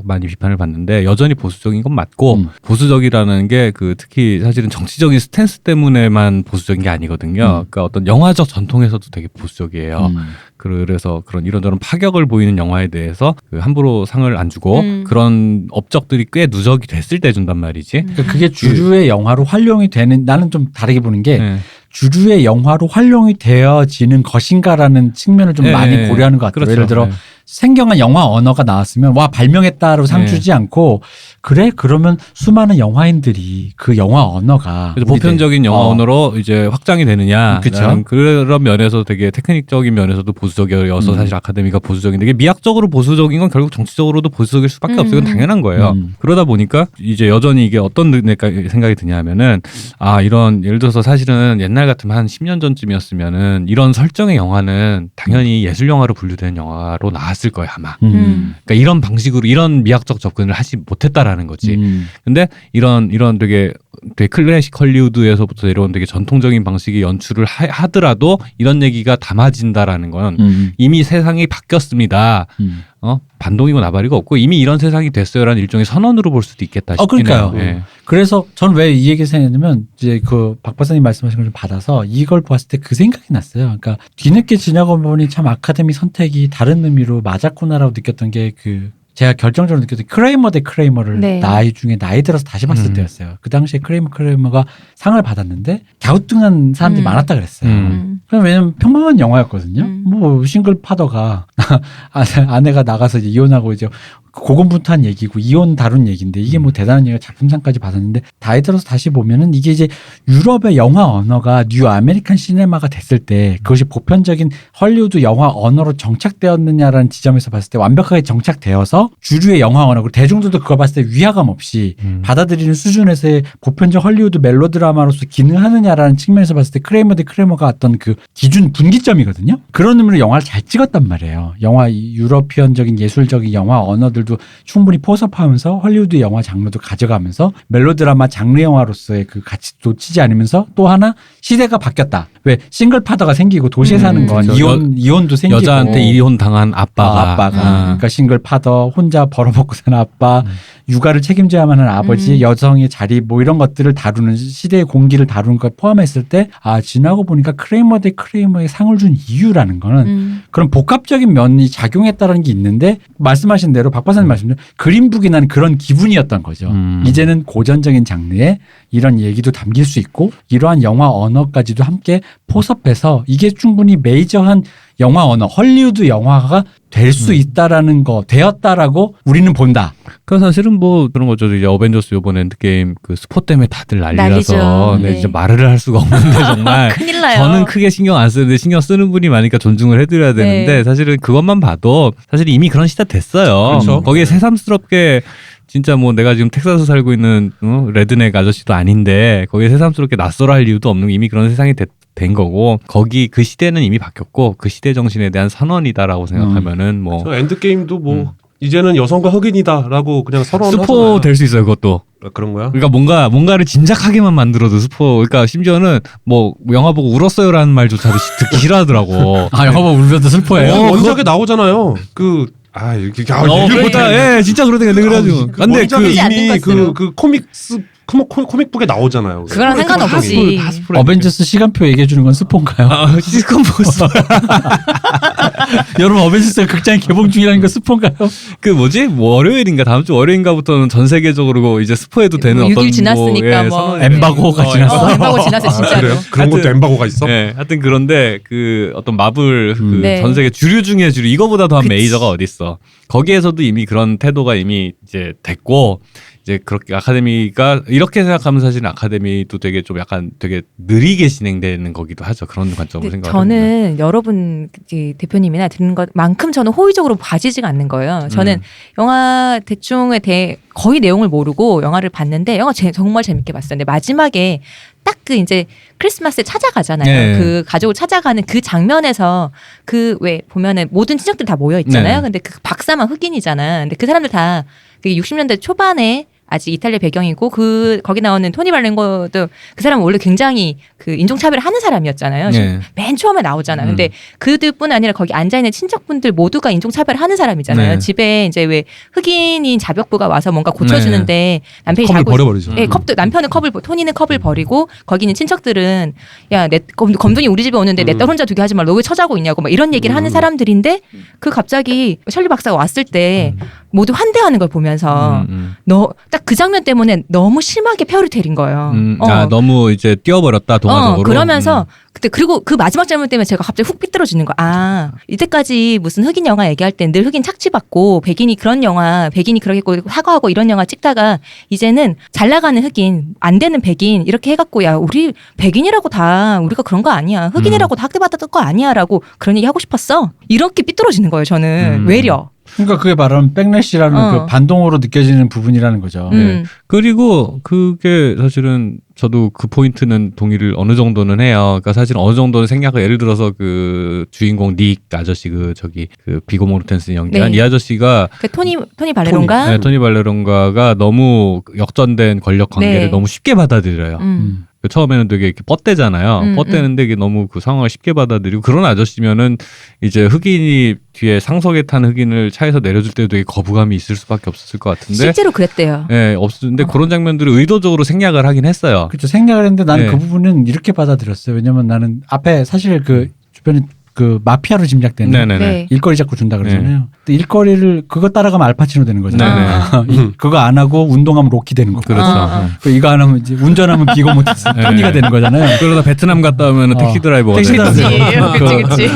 많이 비판을 받는데 여전히 보수적인 건 맞고 보수적이라는 게 특히 사실은 정치적인 스탠스 때문에만 보수적인 게 아니거든요. 그러니까 어떤 영화적 전통에서도 되게 보수적이에요. 그래서 그런 이런저런 파격을 보이는 영화에 대해서 함부로 상을 안 주고 그런 업적들이 꽤 누적이 됐을 때 준단 말이지. 그러니까 그게 주류의 영화로 활용이 되는 나는 좀 다르게 보는 게 네. 주류의 영화로 활용이 되어지는 것인가라는 측면을 좀 네. 많이 고려하는 것 같아요. 그렇죠. 예를 들어 네. 생경한 영화 언어가 나왔으면 와 발명했다로 상 네. 주지 않고 그래 그러면 수많은 영화인들이 그 영화 언어가 그래서 보편적인 영화 언어로 이제 확장이 되느냐. 그쵸. 그런 면에서 되게 테크닉적인 면에서도 보수적이어서 사실 아카데미가 보수적인데 이게 미학적으로 보수적인 건 결국 정치적으로도 보수적일 수밖에 없어요. 이건 당연한 거예요. 그러다 보니까 이제 여전히 이게 어떤 생각이 드냐면은 아 이런 예를 들어서 사실은 옛날 같으면 한 10년 전쯤이었으면은 이런 설정의 영화는 당연히 예술 영화로 분류되는 영화로 나왔을 거예요 아마. 그러니까 이런 방식으로 이런 미학적 접근을 하지 못했다라는 거지. 근데 이런 되게 클래식 헐리우드에서부터 내려온 되게 전통적인 방식의 연출을 하더라도 이런 얘기가 담아진다라는 건 이미 세상이 바뀌었습니다. 반동이고 나발이고 없고 이미 이런 세상이 됐어요라는 일종의 선언으로 볼 수도 있겠다 싶긴 해요. 그러니까요. 예. 그래서 전 왜 이 얘기 생각했냐면 이제 그 박 박사님 말씀하신 걸 좀 받아서 이걸 봤을 때 그 생각이 났어요. 그러니까 뒤늦게 지나고 보니 참 아카데미 선택이 다른 의미로 맞았구나라고 느꼈던 게 그 제가 결정적으로 느꼈던 크레이머 대 크레이머를 네. 나이 들어서 다시 봤을 때였어요. 그 당시에 크레이머가 상을 받았는데 갸우뚱한 사람들이 많았다 그랬어요. 그럼 왜냐면 평범한 영화였거든요. 뭐 싱글 파더가 아내가 나가서 이제 이혼하고 이제 고군분투한 얘기고 이혼 다룬 얘기인데 이게 뭐 대단한 얘기가 작품상까지 받았는데 나이 들어서 다시 보면은 이게 이제 유럽의 영화 언어가 뉴 아메리칸 시네마가 됐을 때 그것이 보편적인 헐리우드 영화 언어로 정착되었느냐라는 지점에서 봤을 때 완벽하게 정착되어서 주류의 영화 언어 그리고 대중들도 그걸 봤을 때 위화감 없이 받아들이는 수준에서의 보편적 헐리우드 멜로드라마로서 기능하느냐라는 측면에서 봤을 때 크레이머 대 크레이머가 어떤 그 기준 분기점이거든요. 그런 의미로 영화를 잘 찍었단 말이에요. 영화 유러피언적인 예술적인 영화 언어들도 충분히 포섭하면서 헐리우드 영화 장르도 가져가면서 멜로드라마 장르 영화로서의 그 가치 놓치지 않으면서 또 하나 시대가 바뀌었다. 왜 싱글 파더가 생기고 도시에 사는 건 이혼도 생기고 여자한테 이혼 당한 아빠가 그러니까 싱글 파더 혼자 벌어먹고 사는 아빠 육아를 책임져야만 하는 아버지 여성의 자리 뭐 이런 것들을 다루는 시대의 공기를 다루는 걸 포함했을 때 지나고 보니까 크레이머 대 크레이머의 상을 준 이유라는 거는 그런 복합적인 면이 작용했다는 게 있는데 말씀하신 대로 박 박사님 말씀대로 그린북이 난 그런 기분이었던 거죠. 이제는 고전적인 장르에 이런 얘기도 담길 수 있고 이러한 영화 언어까지도 함께 포섭해서 이게 충분히 메이저한 영화 언어 헐리우드 영화가 될 수 있다라는 거 되었다라고 우리는 본다. 그 사실은 뭐 그런 거죠. 이제 어벤져스 요번 엔드게임 그 스포 때문에 다들 난리라서 난리죠. 네. 네. 진짜 말을 할 수가 없는데 정말 큰일 나요. 저는 크게 신경 안 쓰는데 신경 쓰는 분이 많으니까 존중을 해드려야 되는데 네. 사실은 그것만 봐도 사실 이미 그런 시대 됐어요. 그렇죠. 거기에 새삼스럽게 진짜 뭐 내가 지금 텍사스 살고 있는 레드넥 아저씨도 아닌데 거기에 새삼스럽게 낯설어 할 이유도 없는 이미 그런 세상이 된 거고 거기 그 시대는 이미 바뀌었고 그 시대 정신에 대한 선언이다라고 생각하면은 뭐 저 엔드게임도 뭐 이제는 여성과 흑인이다라고 그냥 서로 스포 될 수 있어요 그것도. 그런 거야? 그러니까 뭔가를 짐작하게만 만들어도 스포. 그러니까 심지어는 뭐 영화 보고 울었어요라는 말조차도 듣기 싫어하더라고. 영화 보고 울면서 슬퍼해요. 원작에 나오잖아요. 이렇게 그러니까 예, 진짜 그러니까 그래가지고. 근데 원작에 그지 않는 이미 것으로. 그 코믹북에 나오잖아요. 그거랑 상관없이. 어벤져스 시간표 얘기해 주는 건 스폰가요? 시스콤 보스. 여러분 어벤져스가 극장 개봉 중이라는 거 스폰가요? 그 뭐지? 뭐 월요일인가 다음 주 월요일인가부터는 전 세계적으로 이제 스포해도 되는 6일 어떤 지났으니까 뭐. 선언이 엠바고가 지났어. 엠바고 지났어 진짜로. 그래요? 그런 것도 엠바고가 있어? 네, 하여튼 그런데 그 어떤 마블 네. 전 세계 주류 중에 주류 이거보다 더한 그치. 메이저가 어디 있어? 거기에서도 이미 그런 태도가 이미 이제 됐고 이제 그렇게 아카데미가 이렇게 생각하면 사실 아카데미도 되게 좀 약간 되게 느리게 진행되는 거기도 하죠. 그런 관점으로 생각합니다. 저는 여러분 대표님이나 듣는 것만큼 저는 호의적으로 봐지지가 않는 거예요. 저는 영화 대충에 대해 거의 내용을 모르고 영화를 봤는데 영화 정말 재밌게 봤어요. 근데 마지막에 딱 그 이제 크리스마스에 찾아가잖아요. 네. 그 가족을 찾아가는 그 장면에서 그 왜 보면은 모든 친척들 다 모여 있잖아요. 네. 근데 그 박사만 흑인이잖아. 근데 그 사람들 다 60년대 초반에 아직 이탈리아 배경이고 거기 나오는 토니 발렌거도 그 사람은 원래 굉장히 그 인종차별을 하는 사람이었잖아요. 네. 맨 처음에 나오잖아요. 근데 그들뿐 아니라 거기 앉아 있는 친척분들 모두가 인종차별을 하는 사람이잖아요. 네. 집에 이제 왜 흑인인 자벽부가 와서 뭔가 고쳐주는데 남편이 컵을 자고 버려버리죠. 예, 남편은 토니는 컵을 버리고 거기 있는 친척들은 야, 내 검둥이 우리 집에 오는데 내 딸 혼자 두게 하지 말고 너 왜 처자고 있냐고 막 이런 얘기를 하는 사람들인데 그 갑자기 셜리 박사가 왔을 때 모두 환대하는 걸 보면서 딱 그 장면 때문에 너무 심하게 페어리테일인 거예요. 너무 이제 뛰어버렸다 동화적으로. 그러면서 근데 그리고 그 마지막 장면 때문에 제가 갑자기 훅 삐뚤어지는 거. 아, 이때까지 무슨 흑인 영화 얘기할 땐 늘 흑인 착취받고 백인이 그런 영화, 백인이 그렇게 사과하고 이런 영화 찍다가 이제는 잘 나가는 흑인, 안 되는 백인 이렇게 해갖고 야 우리 백인이라고 다 우리가 그런 거 아니야. 흑인이라고 다 학대받았던 거 아니야라고 그런 얘기 하고 싶었어. 이렇게 삐뚤어지는 거예요. 저는 외려. 그러니까 그게 바로 백래시라는 그 반동으로 느껴지는 부분이라는 거죠. 네. 그리고 그게 사실은 저도 그 포인트는 동의를 어느 정도는 해요. 그러니까 사실 어느 정도는 생략을 예를 들어서 그 주인공 닉 아저씨 그 비고 모르텐슨이 연기한 네. 이 아저씨가 그 토니 발레론가. 토니 발레론가가 너무 역전된 권력 관계를 네. 너무 쉽게 받아들여요. 그 처음에는 되게 이렇게 뻗대잖아요. 뻗대는데 이게 너무 그 상황을 쉽게 받아들이고 그런 아저씨면은 이제 흑인이 뒤에 상석에 탄 흑인을 차에서 내려줄 때도 되게 거부감이 있을 수밖에 없었을 것 같은데. 실제로 그랬대요. 네, 없었는데 그런 장면들을 의도적으로 생략을 하긴 했어요. 그렇죠. 생략을 했는데 나는 네. 그 부분은 이렇게 받아들였어요. 왜냐면 나는 앞에 사실 그 주변에 그 마피아로 짐작되는 네네네. 네. 일거리 자꾸 준다 그러잖아요. 근데 일거리를 그거 따라가면 알파치노 되는 거잖아요. 네네. 그거 안 하고 운동하면 로키 되는 거고. 그렇죠. 이거 안 하면 이제 운전하면 비고 모티스 네. 토니가 되는 거잖아요. 그러다 베트남 갔다 오면 택시 드라이버가 택시 되는 드라이버. 거죠. 그치.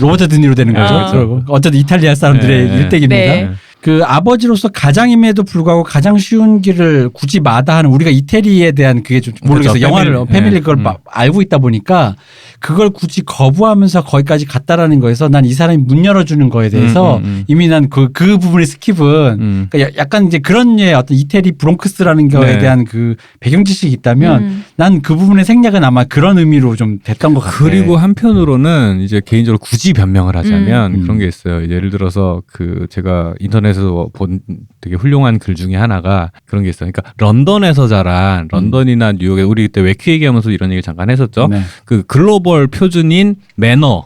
로버트 드니로 되는 거죠. 그러고 어쨌든 이탈리아 사람들의 네. 일대기입니다. 네. 그 아버지로서 가장임에도 불구하고 가장 쉬운 길을 굳이 마다하는 우리가 이태리에 대한 그게 좀 모르겠어요. 그렇죠. 영화를 패밀리 네. 그걸 알고 있다 보니까 그걸 굳이 거부하면서 거기까지 갔다라는 거에서 난 이 사람이 문 열어주는 거에 대해서 이미 난 그 부분의 스킵은 그러니까 약간 이제 그런 류의 어떤 이태리 브롱크스라는 거에 네. 대한 그 배경 지식이 있다면 난 그 부분의 생략은 아마 그런 의미로 좀 됐던 것 같아요. 그리고 한편으로는 이제 개인적으로 굳이 변명을 하자면 그런 게 있어요. 예를 들어서 그 제가 인터넷에서 본 되게 훌륭한 글 중에 하나가 그런 게 있어요. 그러니까 런던에서 자란 런던이나 뉴욕에 우리 그때 외퀴 얘기하면서 이런 얘기 잠깐 했었죠. 네. 그 글로벌 표준인 매너.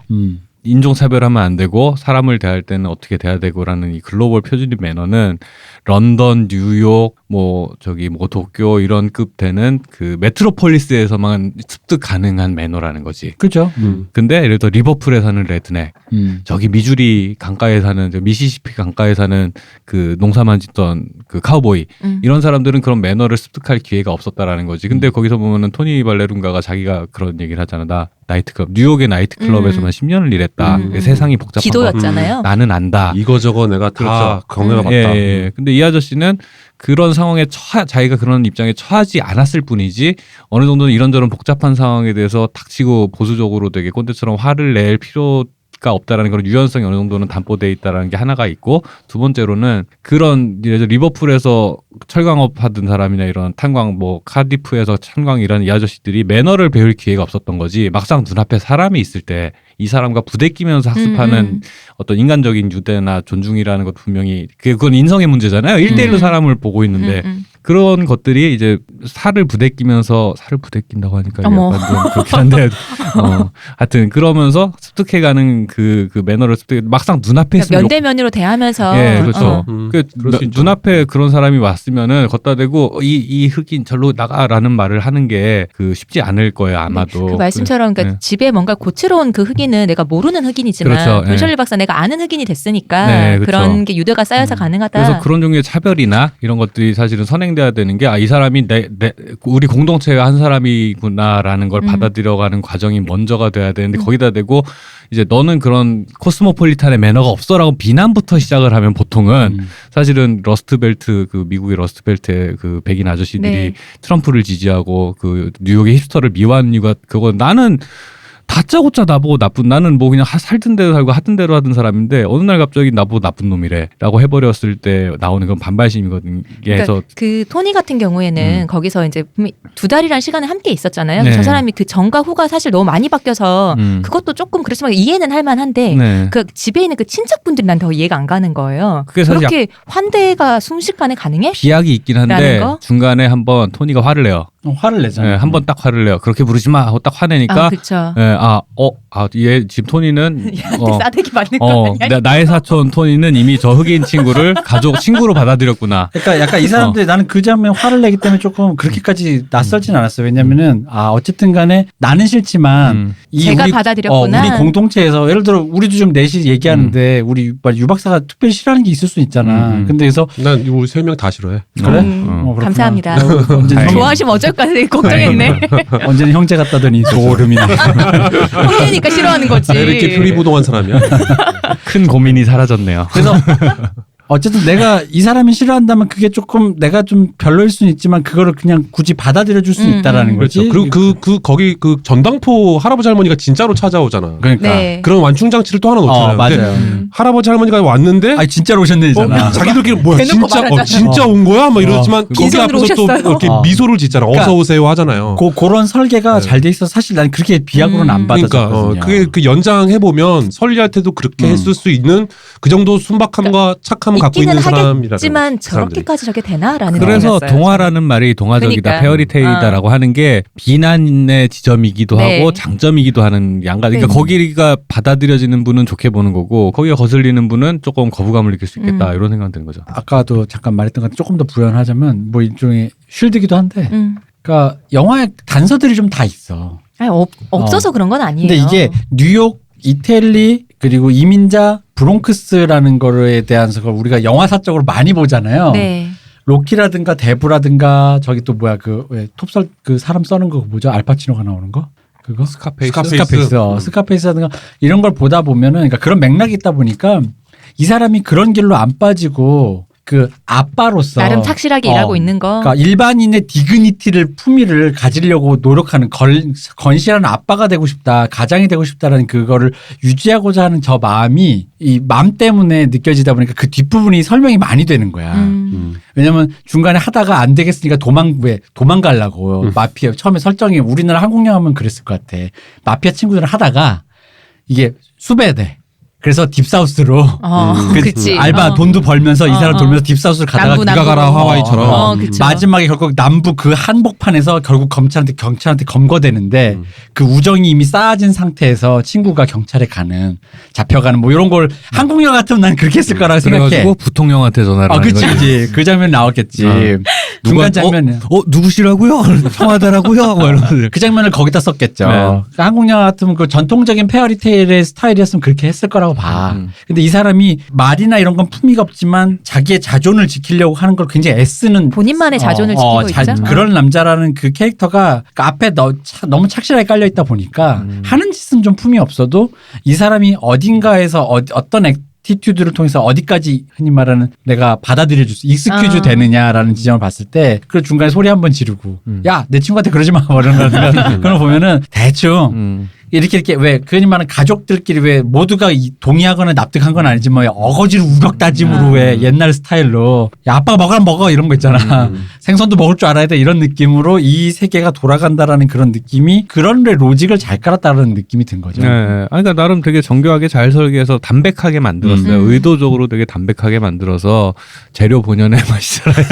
인종차별하면 안 되고 사람을 대할 때는 어떻게 대해야 되고라는 이 글로벌 표준인 매너는 런던, 뉴욕, 뭐 도쿄 이런 급 되는 그 메트로폴리스에서만 습득 가능한 매너라는 거지. 그죠. 근데 예를 들어 리버풀에 사는 레드넥, 저기 미주리 강가에 사는 미시시피 강가에 사는 그 농사만 짓던 그 카우보이 이런 사람들은 그런 매너를 습득할 기회가 없었다라는 거지. 근데 거기서 보면은 토니 발레룬가가 자기가 그런 얘기를 하잖아. 나 나이트클럽 뉴욕의 나이트클럽에서만 10년을 일했다. 세상이 복잡한 기도였잖아요. 거 나는 안다. 이거저거 내가 다 경험해봤다. 예. 근데 이 아저씨는 그런 상황에 자기가 그런 입장에 처하지 않았을 뿐이지 어느 정도는 이런저런 복잡한 상황에 대해서 닥치고 보수적으로 되게 꼰대처럼 화를 낼 필요가 없다라는 그런 유연성이 어느 정도는 담보돼 있다라는 게 하나가 있고 두 번째로는 그런 리버풀에서 철강업 하던 사람이나 이런 탄광 뭐 카디프에서 탄광 일하는 이 아저씨들이 매너를 배울 기회가 없었던 거지 막상 눈앞에 사람이 있을 때 이 사람과 부대 끼면서 학습하는 어떤 인간적인 유대나 존중이라는 것 분명히 그건 인성의 문제잖아요. 1대1로 사람을 보고 있는데 그런 것들이 이제 살을 부대끼면서 살을 부대낀다고 하니까 어머. 약간 좀 그렇긴 한데 하여튼 그러면서 습득해가는 그 매너를 막상 눈앞에 그러니까 있으면 면대면으로 대하면서 예, 그렇죠. 그 그럴 수 있죠. 눈앞에 그런 사람이 왔으면은 걷다 대고 이 흑인 절로 나가라는 말을 하는 게 그 쉽지 않을 거예요 아마도. 그 말씀처럼 그러니까 네. 집에 뭔가 고치러 온 그 흑인은 내가 모르는 흑인이지만 그렇죠. 존 셜리 박사 내가 아는 흑인이 됐으니까 네, 그렇죠. 그런 게 유대가 쌓여서 가능하다. 그래서 그런 종류의 차별이나 이런 것들이 사실은 선행돼야 되는 게 이 사람이 우리 공동체의 한 사람이구나라는 걸 받아들여가는 과정이 먼저가 돼야 되는데 거기다 대고 이제 너는 그런 코스모폴리탄의 매너가 없어라고 비난부터 시작을 하면 보통은 사실은 러스트벨트 그 미국의 러스트벨트의 그 백인 아저씨들이 네. 트럼프를 지지하고 그 뉴욕의 힙스터를 미워하는 이유가 그거 나는 다짜고짜 나보고 나는 뭐 그냥 살던 대로 살고 하던 대로 하던 사람인데 어느 날 갑자기 나보고 나쁜 놈이래라고 해버렸을 때 나오는 건 반발심이거든요. 그러니까 그 토니 같은 경우에는 거기서 이제 2달이라는 시간을 함께 있었잖아요. 네. 저 사람이 그 전과 후가 사실 너무 많이 바뀌어서 그것도 조금 그렇지만 이해는 할 만한데 네. 그 집에 있는 그 친척분들이 난 더 이해가 안 가는 거예요. 그게 사실 그렇게 환대가 순식간에 가능해? 비약이 있긴 한데 라는 거? 중간에 한번 토니가 화를 내요. 화를 내잖아요. 한번 딱 화를 내요. 그렇게 부르지 마 하고 딱 화내니까 그렇죠. 얘 지금 토니는 싸대기 맞는 거 아니야? 나의 사촌 토니는 이미 저 흑인 친구를 친구로 받아들였구나. 그러니까 약간 이 사람들이 나는 그 장면 화를 내기 때문에 조금 그렇게까지 낯설진 않았어요. 왜냐면은 어쨌든 간에 나는 싫지만 제가 받아들였구나. 우리 공동체에서 예를 들어 우리도 좀 넷이 얘기하는데 우리 유 박사가 특별히 싫어하는 게 있을 수 있잖아. 근데 그래서 난 우리 3명 다 싫어해. 그래? 감사합니다. 언제 다행이다. 좋아하시면 어쩔 어떡하지? 걱정했네. 언제는 형제 같다더니 소름이 나. 형제니까 싫어하는 거지. 왜 이렇게 표리부동한 사람이야? 큰 고민이 사라졌네요. 그래서 어쨌든 내가 이 사람이 싫어한다면 그게 조금 내가 좀 별로일 수는 있지만 그거를 그냥 굳이 받아들여 줄 수 있다라는 거지. 그렇죠. 그리고 거기 그 전당포 할아버지 할머니가 진짜로 찾아오잖아. 그러니까. 네. 그런 완충 장치를 또 하나 놓잖아요. 근데 맞아요. 할아버지 할머니가 왔는데 아니 진짜로 오셨네잖아. 자기들끼리 뭐야 대놓고 진짜 말하잖아. 진짜 온 거야? 막 이러지만 거기 빈손으로 앞에서 또 오셨어요. 이렇게 미소를 짓잖아. 그러니까 어서 오세요 하잖아요. 그런 설계가 잘 돼 있어. 사실 난 그렇게 비약으로는 안 그러니까 받아줬거든요. 그게 그 연장해 보면 설리한테도 그렇게 했을 수 있는 그 정도 순박함과 착함을 갖고 있는 있기는 사람이라는. 하겠지만 저렇게까지 저게 되나라는 그래서 생각이 들었어요. 동화라는 말이 동화적이다, 그러니까. 페어리테일이다라고 하는 게 비난의 지점이기도 네. 하고 장점이기도 하는 양가. 그러니까 네. 거기가 받아들여지는 분은 좋게 보는 거고 거기가 거슬리는 분은 조금 거부감을 느낄 수 있겠다 이런 생각 드는 거죠. 아까도 잠깐 말했던 것 같은 조금 더 부연하자면 뭐 일종의 쉴드기도 한데 그러니까 영화에 단서들이 좀 다 있어. 아니, 없어서 그런 건 아니에요. 근데 이게 뉴욕, 이태리 그리고 이민자, 브롱크스라는 거에 대한 걸 우리가 영화사적으로 많이 보잖아요. 네. 로키라든가 데브라든가 저기 또 뭐야 그 왜 톱설 그 사람 써는 거 뭐죠? 알파치노가 나오는 거? 그거? 스카페이스. 스카페이스라든가 이런 걸 보다 보면은 그러니까 그런 맥락이 있다 보니까 이 사람이 그런 길로 안 빠지고 그 아빠로서 나름 착실하게 일하고 있는 거. 그러니까 일반인의 디그니티를 품위를 가지려고 노력하는 건실한 아빠가 되고 싶다, 가장이 되고 싶다라는 그거를 유지하고자 하는 저 마음이 이 마음 때문에 느껴지다 보니까 그 뒷부분이 설명이 많이 되는 거야. 왜냐면 중간에 하다가 안 되겠으니까 도망가려고 마피아 처음에 설정이 우리나라 한국 영화 하면 그랬을 것 같아. 마피아 친구들을 하다가 이게 수배돼. 그래서 딥사우스로 그치. 알바 돈도 벌면서 이 사람 돌면서 딥사우스를 가다가 남부, 네가 가라 남부. 하와이처럼. 그쵸. 마지막에 결국 남부 그 한복판에서 결국 경찰한테 검거되는데 그 우정이 이미 쌓아진 상태에서 친구가 경찰에 가는 잡혀가는 뭐 이런 걸 한국 영화 같으면 난 그렇게 했을 거라고 생각해. 그래가지고 부통령한테 전화를 하는 그치, 거지. 그치. 그 장면 나왔겠지. 중간 장면은. 누구시라고요? 청와대라고요? 뭐 이러면서. 그 장면을 거기다 썼겠죠. 네. 그러니까 한국 영화 같으면 그 전통적인 페어리테일의 스타일이었으면 그렇게 했을 거라고 봐. 근데 이 사람이 말이나 이런 건 품위가 없지만 자기의 자존을 지키려고 하는 걸 굉장히 애쓰는 본인만의 자존을 지키고 있죠. 그런 남자라는 그 캐릭터가 그 앞에 너무 착실하게 깔려 있다 보니까 하는 짓은 좀 품이 없어도 이 사람이 어딘가에서 어떤 액티튜드를 통해서 어디까지 흔히 말하는 내가 받아들여줄 수 익스큐즈 되느냐라는 지점을 봤을 때 그 중간에 소리 한번 지르고 야 내 친구한테 그러지 마 이런 그런 거 보면은 대충 이렇게 왜 흔히 말하는 가족들끼리 왜 모두가 동의하거나 납득한 건 아니지만 어거지로 우격다짐으로 왜 옛날 스타일로 야 아빠가 먹으라면 먹어 이런 거 있잖아. 생선도 먹을 줄 알아야 돼 이런 느낌으로 이 세계가 돌아간다라는 그런 느낌이 그런 로직을 잘 깔았다는 느낌이 든 거죠. 네. 그러니까 나름 되게 정교하게 잘 설계해서 담백하게 만들었어요. 의도적으로 되게 담백하게 만들어서 재료 본연의 맛이잖아요.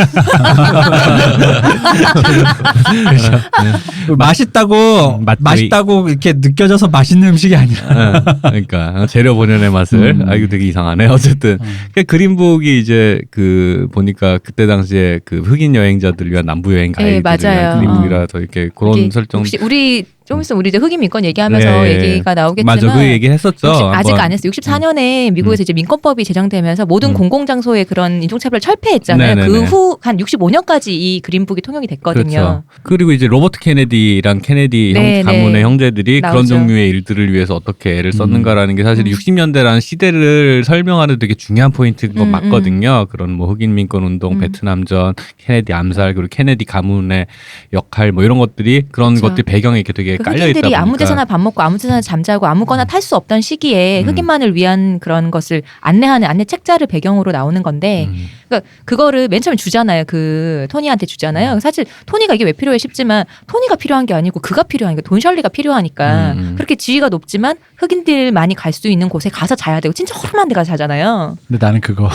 맛있다고 맛있다고 이렇게 느껴져서 맛있는 음식이 아니라. 그러니까 재료 본연의 맛을 이거 되게 이상하네. 어쨌든 그러니까 그린북이 이제 그 보니까 그때 당시에 그 흑인 여행자들 위한 남부 여행 가이드를 맞아요. 위한 그린북이라서 이렇게 그런 설정. 혹시 우리 좀 있으면 우리 이제 흑인 민권 얘기하면서 네. 얘기가 나오겠지만 맞아 그 얘기 했었죠. 아직 한번. 안 했어요. 64년에 미국에서 이제 민권법이 제정되면서 모든 공공장소에 그런 인종차별을 철폐했잖아요. 네네네. 그 후 한 65년까지 이 그린북이 통용이 됐거든요. 그렇죠. 그리고 이제 로버트 케네디랑 케네디 네, 가문의 네. 형제들이 그런 나오죠. 종류의 일들을 위해서 어떻게 애를 썼는가라는 게 사실 60년대라는 시대를 설명하는 되게 중요한 포인트인 건 맞거든요. 그런 뭐 흑인 민권 운동, 베트남전, 케네디 암살 그리고 케네디 가문의 역할 뭐 이런 것들이 그런 그렇죠. 것들이 배경에 이렇게 되게 그 깔려 있다 흑인들이 보니까 아무 데서나 밥 먹고 아무 데서나 잠자고 아무거나 탈 수 없던 시기에 흑인만을 위한 그런 것을 안내하는 안내 책자를 배경으로 나오는 건데 그러니까 그거를 맨 처음에 주잖아요. 그 토니한테 주잖아요. 사실 토니가 이게 왜 필요해 싶지만 토니가 필요한 게 아니고 그가 필요하니까 돈 셜리가 필요하니까 그렇게 지위가 높지만 흑인들만이 갈 수 있는 곳에 가서 자야 되고 진짜 허름한 데 가서 자잖아요. 근데 나는 그거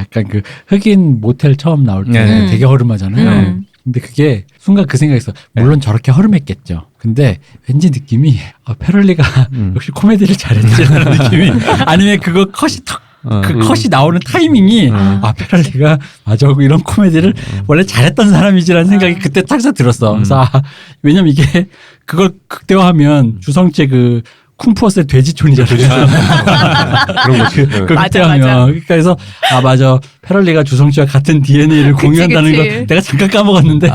약간 그 흑인 모텔 처음 나올 때 네. 되게 허름하잖아요. 근데 그게 순간 그 생각했어. 물론 저렇게 허름했겠죠. 근데 왠지 느낌이 페럴리가 역시 코미디를 잘했지라는 느낌이 아니면 그거 컷이 나오는 타이밍이 페럴리가 맞아 이런 코미디를 원래 잘했던 사람이지라는 생각이 그때 딱딱 들었어. 그래서 왜냐면 이게 그걸 극대화하면 주성재 그 쿵푸어스의 돼지촌이잖아요. 그런 거지. 그걸 맞아, 극대화하면 맞아. 그러니까 그래서 맞아 페럴리가 주성재와 같은 DNA를 공유한다는 그치. 걸 내가 잠깐 까먹었는데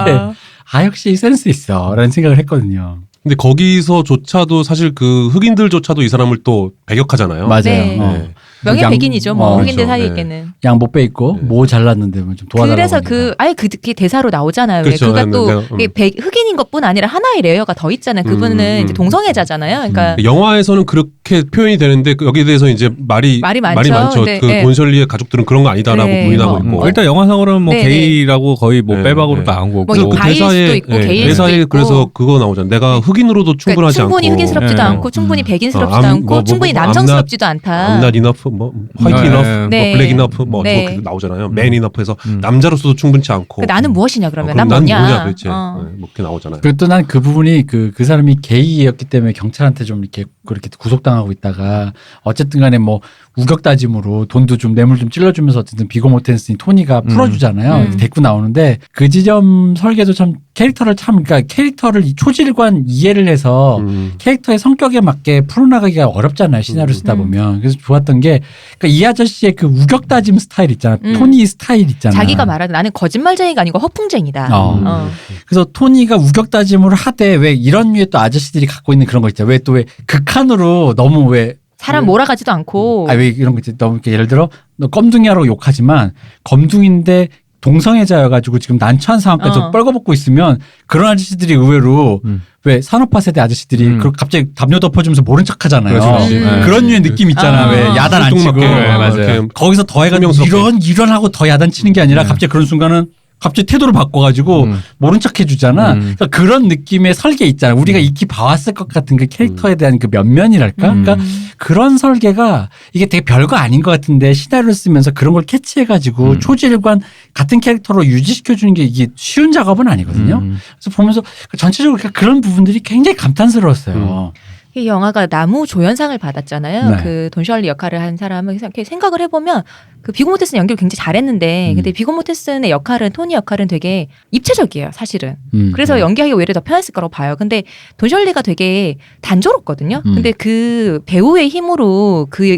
역시 센스 있어라는 생각을 했거든요. 근데 거기서조차도 사실 그 흑인들조차도 이 사람을 또 배격하잖아요. 맞아요. 네. 네. 명예백인이죠. 뭐 흑인들 그렇죠. 사이에는. 양 못 빼있고 네. 뭐 잘났는데 뭐 좀 도와달라고. 그래서 하니까. 아예 그게 대사로 나오잖아요. 그렇죠. 그가 네, 또 네, 흑인인 것뿐 아니라 하나의 레이어가 더 있잖아요. 그분은 이제 동성애자잖아요. 그러니까 영화에서는 그렇게 표현이 되는데 여기에 대해서 이제 말이 많죠. 네, 그 네. 본셜리의 가족들은 그런 거 아니다라고 네. 부인하고 뭐, 있고. 일단 영화상으로는 뭐 네, 게이라고 거의 뭐 네, 빼박으로 네. 나온 거고. 뭐 바이일 수도 있고 게이일 수도 대사에 있고. 그래서 그거 나오잖아. 내가 흑인으로도 충분하지 그러니까 충분히 않고. 흑인스럽지도 네. 않고 충분히 백인스럽지도 암- 않고 뭐, 충분히 뭐, 남성스럽지도 않다. I'm not enough, 뭐 화이트 네. enough, 네. 뭐 블랙 enough, 뭐 네. 그거 나오잖아요. man enough해서 남자로서도 충분치 않고. 그러니까 나는 무엇이냐 그러면 그럼 난 난 뭐냐. 도대체 어. 네, 뭐 이렇게 나오잖아요. 그리고 또 난 그 부분이 그 사람이 게이였기 때문에 경찰한테 좀 이렇게 그렇게 구속당하고 있다가 어쨌든 간에 뭐 우격다짐으로 돈도 좀 뇌물 좀 찔러주면서 어쨌든 비고 모텐스니 토니가 풀어주잖아요. 데리고 나오는데 그 지점 설계도 참 캐릭터를 그러니까 캐릭터를 이 초질관 이해를 해서 캐릭터의 성격에 맞게 풀어나가기가 어렵잖아요. 시나리오 쓰다 보면. 그래서 좋았던 게 그러니까 이 아저씨의 그 우격다짐 스타일 있잖아. 토니 스타일 있잖아. 자기가 말하는 나는 거짓말쟁이가 아니고 허풍쟁이다. 어. 그래서 토니가 우격다짐으로 하되 왜 이런 류의 또 아저씨들이 갖고 있는 그런 거 있잖아. 왜 또 왜 극한으로 너무 왜 사람 몰아가지도 않고. 왜 이런 거 있지. 너무 이렇게 예를 들어 너 껌둥이라고 욕하지만 검둥인데 동성애자여가지고 지금 난처한 상황까지 뻘거벗고 있으면 그런 아저씨들이 의외로 왜 산업화 세대 아저씨들이 갑자기 담요 덮어주면서 모른 척하잖아요. 그렇지. 그런 류의 느낌 있잖아. 왜 야단 안 치고 맞아요. 거기서 더 해가지고 설명스럽게. 이런 하고 더 야단 치는 게 아니라 갑자기 그런 순간은 갑자기 태도를 바꿔가지고 모른 척 해주잖아. 그러니까 그런 느낌의 설계 있잖아. 우리가 익히 봐왔을 것 같은 그 캐릭터에 대한 그 면면이랄까. 그러니까 그런 설계가 이게 되게 별거 아닌 것 같은데 시나리오를 쓰면서 그런 걸 캐치해가지고 초질관 같은 캐릭터로 유지시켜주는 게 이게 쉬운 작업은 아니거든요. 그래서 보면서 전체적으로 그런 부분들이 굉장히 감탄스러웠어요. 이 영화가 나무 조연상을 받았잖아요. 네. 그 돈셜리 역할을 한 사람은 이렇게 생각을 해보면 그 비고 모테슨 연기를 굉장히 잘했는데 근데 비고 모테슨의 역할은 토니 역할은 되게 입체적이에요, 사실은. 그래서 연기하기가 오히려 더 편했을 거라고 봐요. 근데 돈셜리가 되게 단조롭거든요. 근데 그 배우의 힘으로 그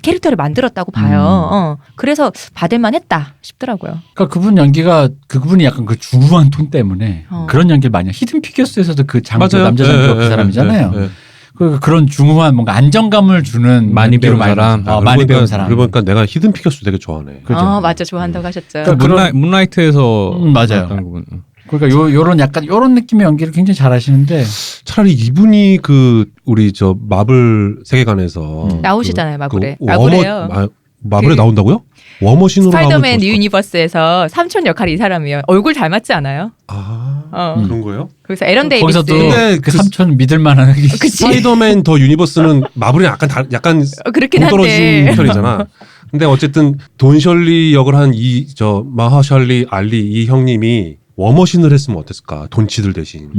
캐릭터를 만들었다고 봐요. 그래서 받을만 했다 싶더라고요. 그러니까 그분 연기가 그분이 약간 그 중후한 톤 때문에 그런 연기를 많이 해요. 히든 피겨스에서도 그 장조 맞아요. 남자 장조 그 네, 사람이잖아요. 네, 네. 그런 중후한 뭔가 안정감을 주는 많이 연기로 배운 사람. 많이 배운 사람. 그러고 보니까 내가 히든 피겨스 되게 좋아하네. 그죠? 맞아, 좋아한다고 하셨죠. 그러니까 문라이트에서 맞아요. 했던 부분. 그러니까 요런 약간 요런 느낌의 연기를 굉장히 잘하시는데 차라리 이분이 그 우리 저 마블 세계관에서 나오시잖아요, 마블에. 그 마블에요. 마블에 그 나온다고요? 워머신으로 스파이더맨 나오면 유니버스에서 삼촌 역할이 이 사람이에요. 얼굴 닮았지 않아요? 그런 거예요? 그래서 에런 데이비스. 거기서도 근데 그 그 삼촌 믿을만한 그치. 스파이더맨 더 유니버스는 마블이랑 약간 그렇긴 동떨어진 한데. 편이잖아. 근데 어쨌든 돈셜리 역을 한 이 저 마하셜리 알리 이 형님이 워머신을 했으면 어땠을까? 돈치들 대신.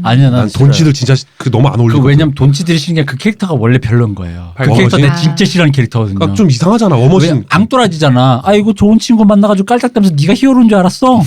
아니야 난 돈치들 진짜 그 너무 안 어울리고. 왜냐면 돈치들이 싫은 게 그 캐릭터가 원래 별로인 거예요. 그 워머신? 캐릭터 내 진짜 싫어하는 캐릭터거든요. 그러니까 좀 이상하잖아. 워머신. 앙또라지잖아. 아이고 좋은 친구 만나가지고 깔짝대면서 네가 히어로인 줄 알았어?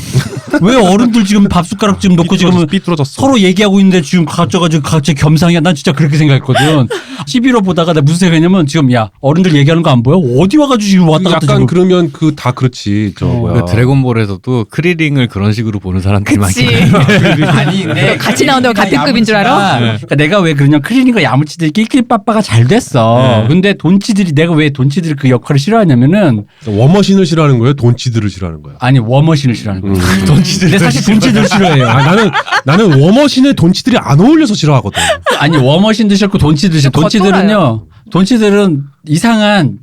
왜 어른들 지금 밥 숟가락 지금 놓고 지금 삐뚤어졌어. 서로 얘기하고 있는데 지금 가져가지고 갑자기 겸상이야. 난 진짜 그렇게 생각했거든. 11호 보다가 내가 무슨 생각했냐면 지금 야 어른들 얘기하는 거 안 보여? 어디 와가지고 지금 왔다 갔다 약간 지금. 그러면 그 다 그렇지. 저 뭐야. 그 드래곤볼에서도 크리링을 그런 식으로 보는 사람들이 그치. 많거든요. 아니, 같이 나온다고 같은 급인 줄 알아? 그러니까 내가 왜 그러냐 크리니가 야무치들이 낄낄빠빠가 잘 됐어. 근데 돈치들이 내가 왜 돈치들이 그 역할을 싫어하냐면은 워머신을 싫어하는 거예요? 돈치들을 싫어하는 거야? 아니 워머신을 싫어하는 거야. 돈치들. 근데 사실 돈치들 싫어해요. 나는 워머신에 돈치들이 안 어울려서 싫어하거든. 아니 워머신도 싫고 돈치들 싫고 겉돌아요. 돈치들은 이상한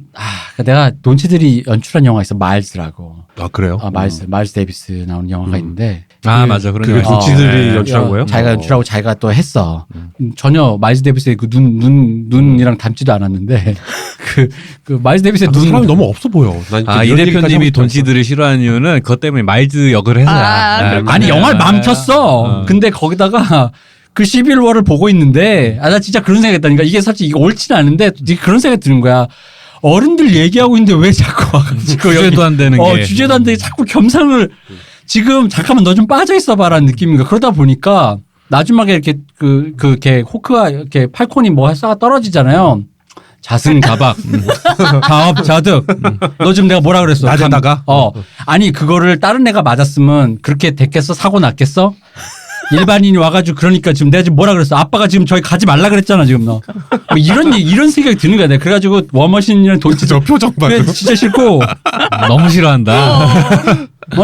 내가 돈치들이 연출한 영화 있어 마일스라고. 아 그래요? 마일스 데이비스 나오는 영화가 있는데 맞아. 그런 그게 영화. 돈치들이 네. 연출한 거예요? 자기가 연출하고 자기가 또 했어. 전혀 마일스 데이비스의 그 눈이랑 닮지도 않았는데 그 마일스 데이비스의 눈 사람이 너무 없어 보여. 난 이 이런 얘기까지 대표님이 하고 돈치들을 싫어하는 이유는 그것 때문에 마일즈 역을 해서야. 아니 영화를 마음 켰어. 어. 근데 거기다가 그 11월을 보고 있는데 나 진짜 그런 생각했다니까. 이게 사실 이거 옳지는 않은데 그런 생각이 드는 거야. 어른들 얘기하고 있는데 왜 자꾸 와가지고 주제도 안 되는 게. 주제도 안 되게 자꾸 겸상을 지금 잠깐만 너 좀 빠져 있어봐라는 느낌인가. 그러다 보니까 마지막에 이렇게 걔 호크가 이렇게 팔콘이 뭐 쏴가 떨어지잖아요. 자승자박, 자업자득. 너 지금 내가 뭐라 그랬어? 낮에다가? 아니 그거를 다른 애가 맞았으면 그렇게 됐겠어? 사고 났겠어? 일반인이 와가지고 그러니까 지금 내가 지금 뭐라 그랬어? 아빠가 지금 저기 가지 말라 그랬잖아 지금 너. 뭐 이런 생각이 드는 거야. 내가 그래가지고 워머신이랑 돈치즈 저 표정 봐. 그래, 진짜 싫고. 너무 싫어한다.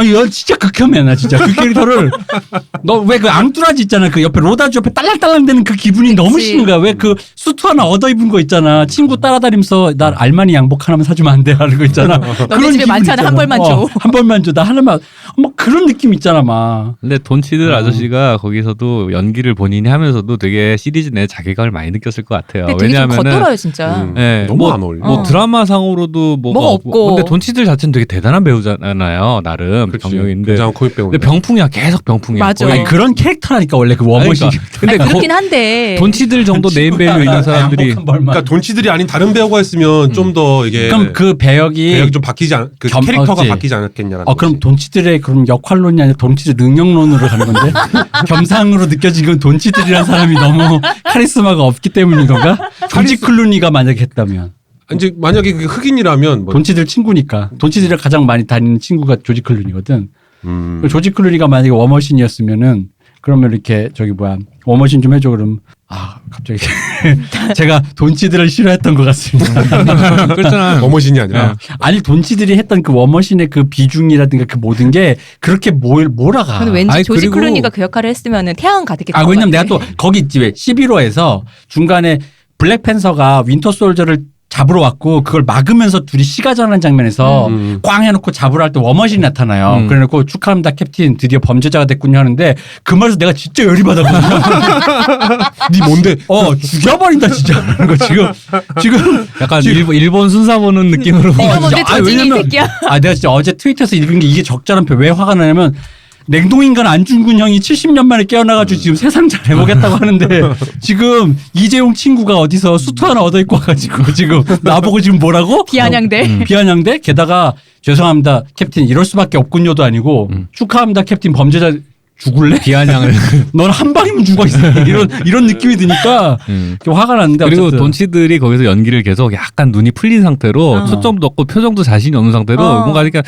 이건 진짜 극혐이야 나 진짜 그 캐릭터를. 너 왜 그 앙뚜라지 있잖아 그 옆에 로다주 옆에 딸랑딸랑대는 그 기분이 너무 싫은 거야. 왜 그 수트 하나 얻어 입은 거 있잖아. 친구 따라다니면서 나 알마니 양복 하나만 사주면 안 돼 하는 거 있잖아. 너네 집에 많잖아. 한 벌만 줘. 한 벌만 줘. 나 하나만. 막 그런 느낌 있잖아 막. 근데 돈치들 아저씨가 거기서도 연기를 본인이 하면서도 되게 시리즈 내 자괴감을 많이 느꼈을 것 같아요. 근데 되게 좀 왜냐하면은 겉돌아요 진짜. 네, 너무 안 어울려. 뭐 드라마 상으로도 뭐가 없고. 근데 돈치들 자체는 되게 대단한 배우잖아요. 나름 경력인데. 굉장한 코믹 배우. 근데 병풍이야 계속 병풍이야. 맞아. 거의. 아니 그런 캐릭터라니까 원래 그 워머신. 근데 그렇긴 한데. 돈치들 정도 네임밸류 있는 사람들이 양복 한 벌만. 그러니까 돈치들이 아닌 다른 배우가 했으면 좀 더 이게 그럼 그 배역이 좀 바뀌지 않, 그 겸- 캐릭터가 없지. 바뀌지 않았겠냐라는. 그럼 거지. 돈치들의 그럼 역할론이 아니라 돈치들 능력론으로 가는 건데 겸상으로 느껴지는 돈치들이라는 사람이 너무 카리스마가 없기 때문인 건가? 조지 클루니가 만약에 했다면 이제 만약에 그게 흑인이라면 뭐, 돈치들 친구니까 돈치들이랑 가장 많이 다니는 친구가 조지 클루니거든. 조지 클루니가 만약에 워머신이었으면은 그러면 이렇게 저기 뭐야 워머신 좀 해줘 그럼 갑자기 제가 돈치들을 싫어했던 것 같습니다. 그렇잖아. 워머신이 아니라 아니 돈치들이 했던 그 워머신의 그 비중이라든가 그 모든 게 그렇게 몰아가. 근데 왠지 아니, 조지 그리고- 클루니가 그 역할을 했으면은 태양 가득히. 왜냐면 내가 또 거기 있지 왜 11호에서 중간에 블랙팬서가 윈터 솔저를 잡으러 왔고 그걸 막으면서 둘이 시가전하는 장면에서 꽝 해놓고 잡으러 할 때 워머신이 나타나요. 그래놓고 축하합니다 캡틴 드디어 범죄자가 됐군요 하는데 그 말에서 내가 진짜 열이 받았거든요. 네 뭔데? 죽여버린다 진짜. 이거 지금 약간 일본 순사 보는 느낌으로. 이거 뭔데 진짜. 저징이 이 왜냐면- 새끼야. 내가 진짜 어제 트위터에서 읽은 게 이게 적절한 표 왜 화가 나냐면 냉동인간 안중근 형이 70년 만에 깨어나가지고 지금 세상 잘 해보겠다고 하는데 지금 이재용 친구가 어디서 수트 하나 얻어 입고 와가지고 지금 나보고 지금 뭐라고? 비아냥대. 비아냥대? 게다가 죄송합니다 캡틴 이럴 수밖에 없군요도 아니고 축하합니다 캡틴 범죄자 죽을래? 비아냥을. 넌 한 방이면 죽어 있어. 이런 느낌이 드니까 좀 화가 났는데 그리고 어쨌든. 돈치들이 거기서 연기를 계속 약간 눈이 풀린 상태로 초점도 없고 표정도 자신이 없는 상태로 뭔가 그러니까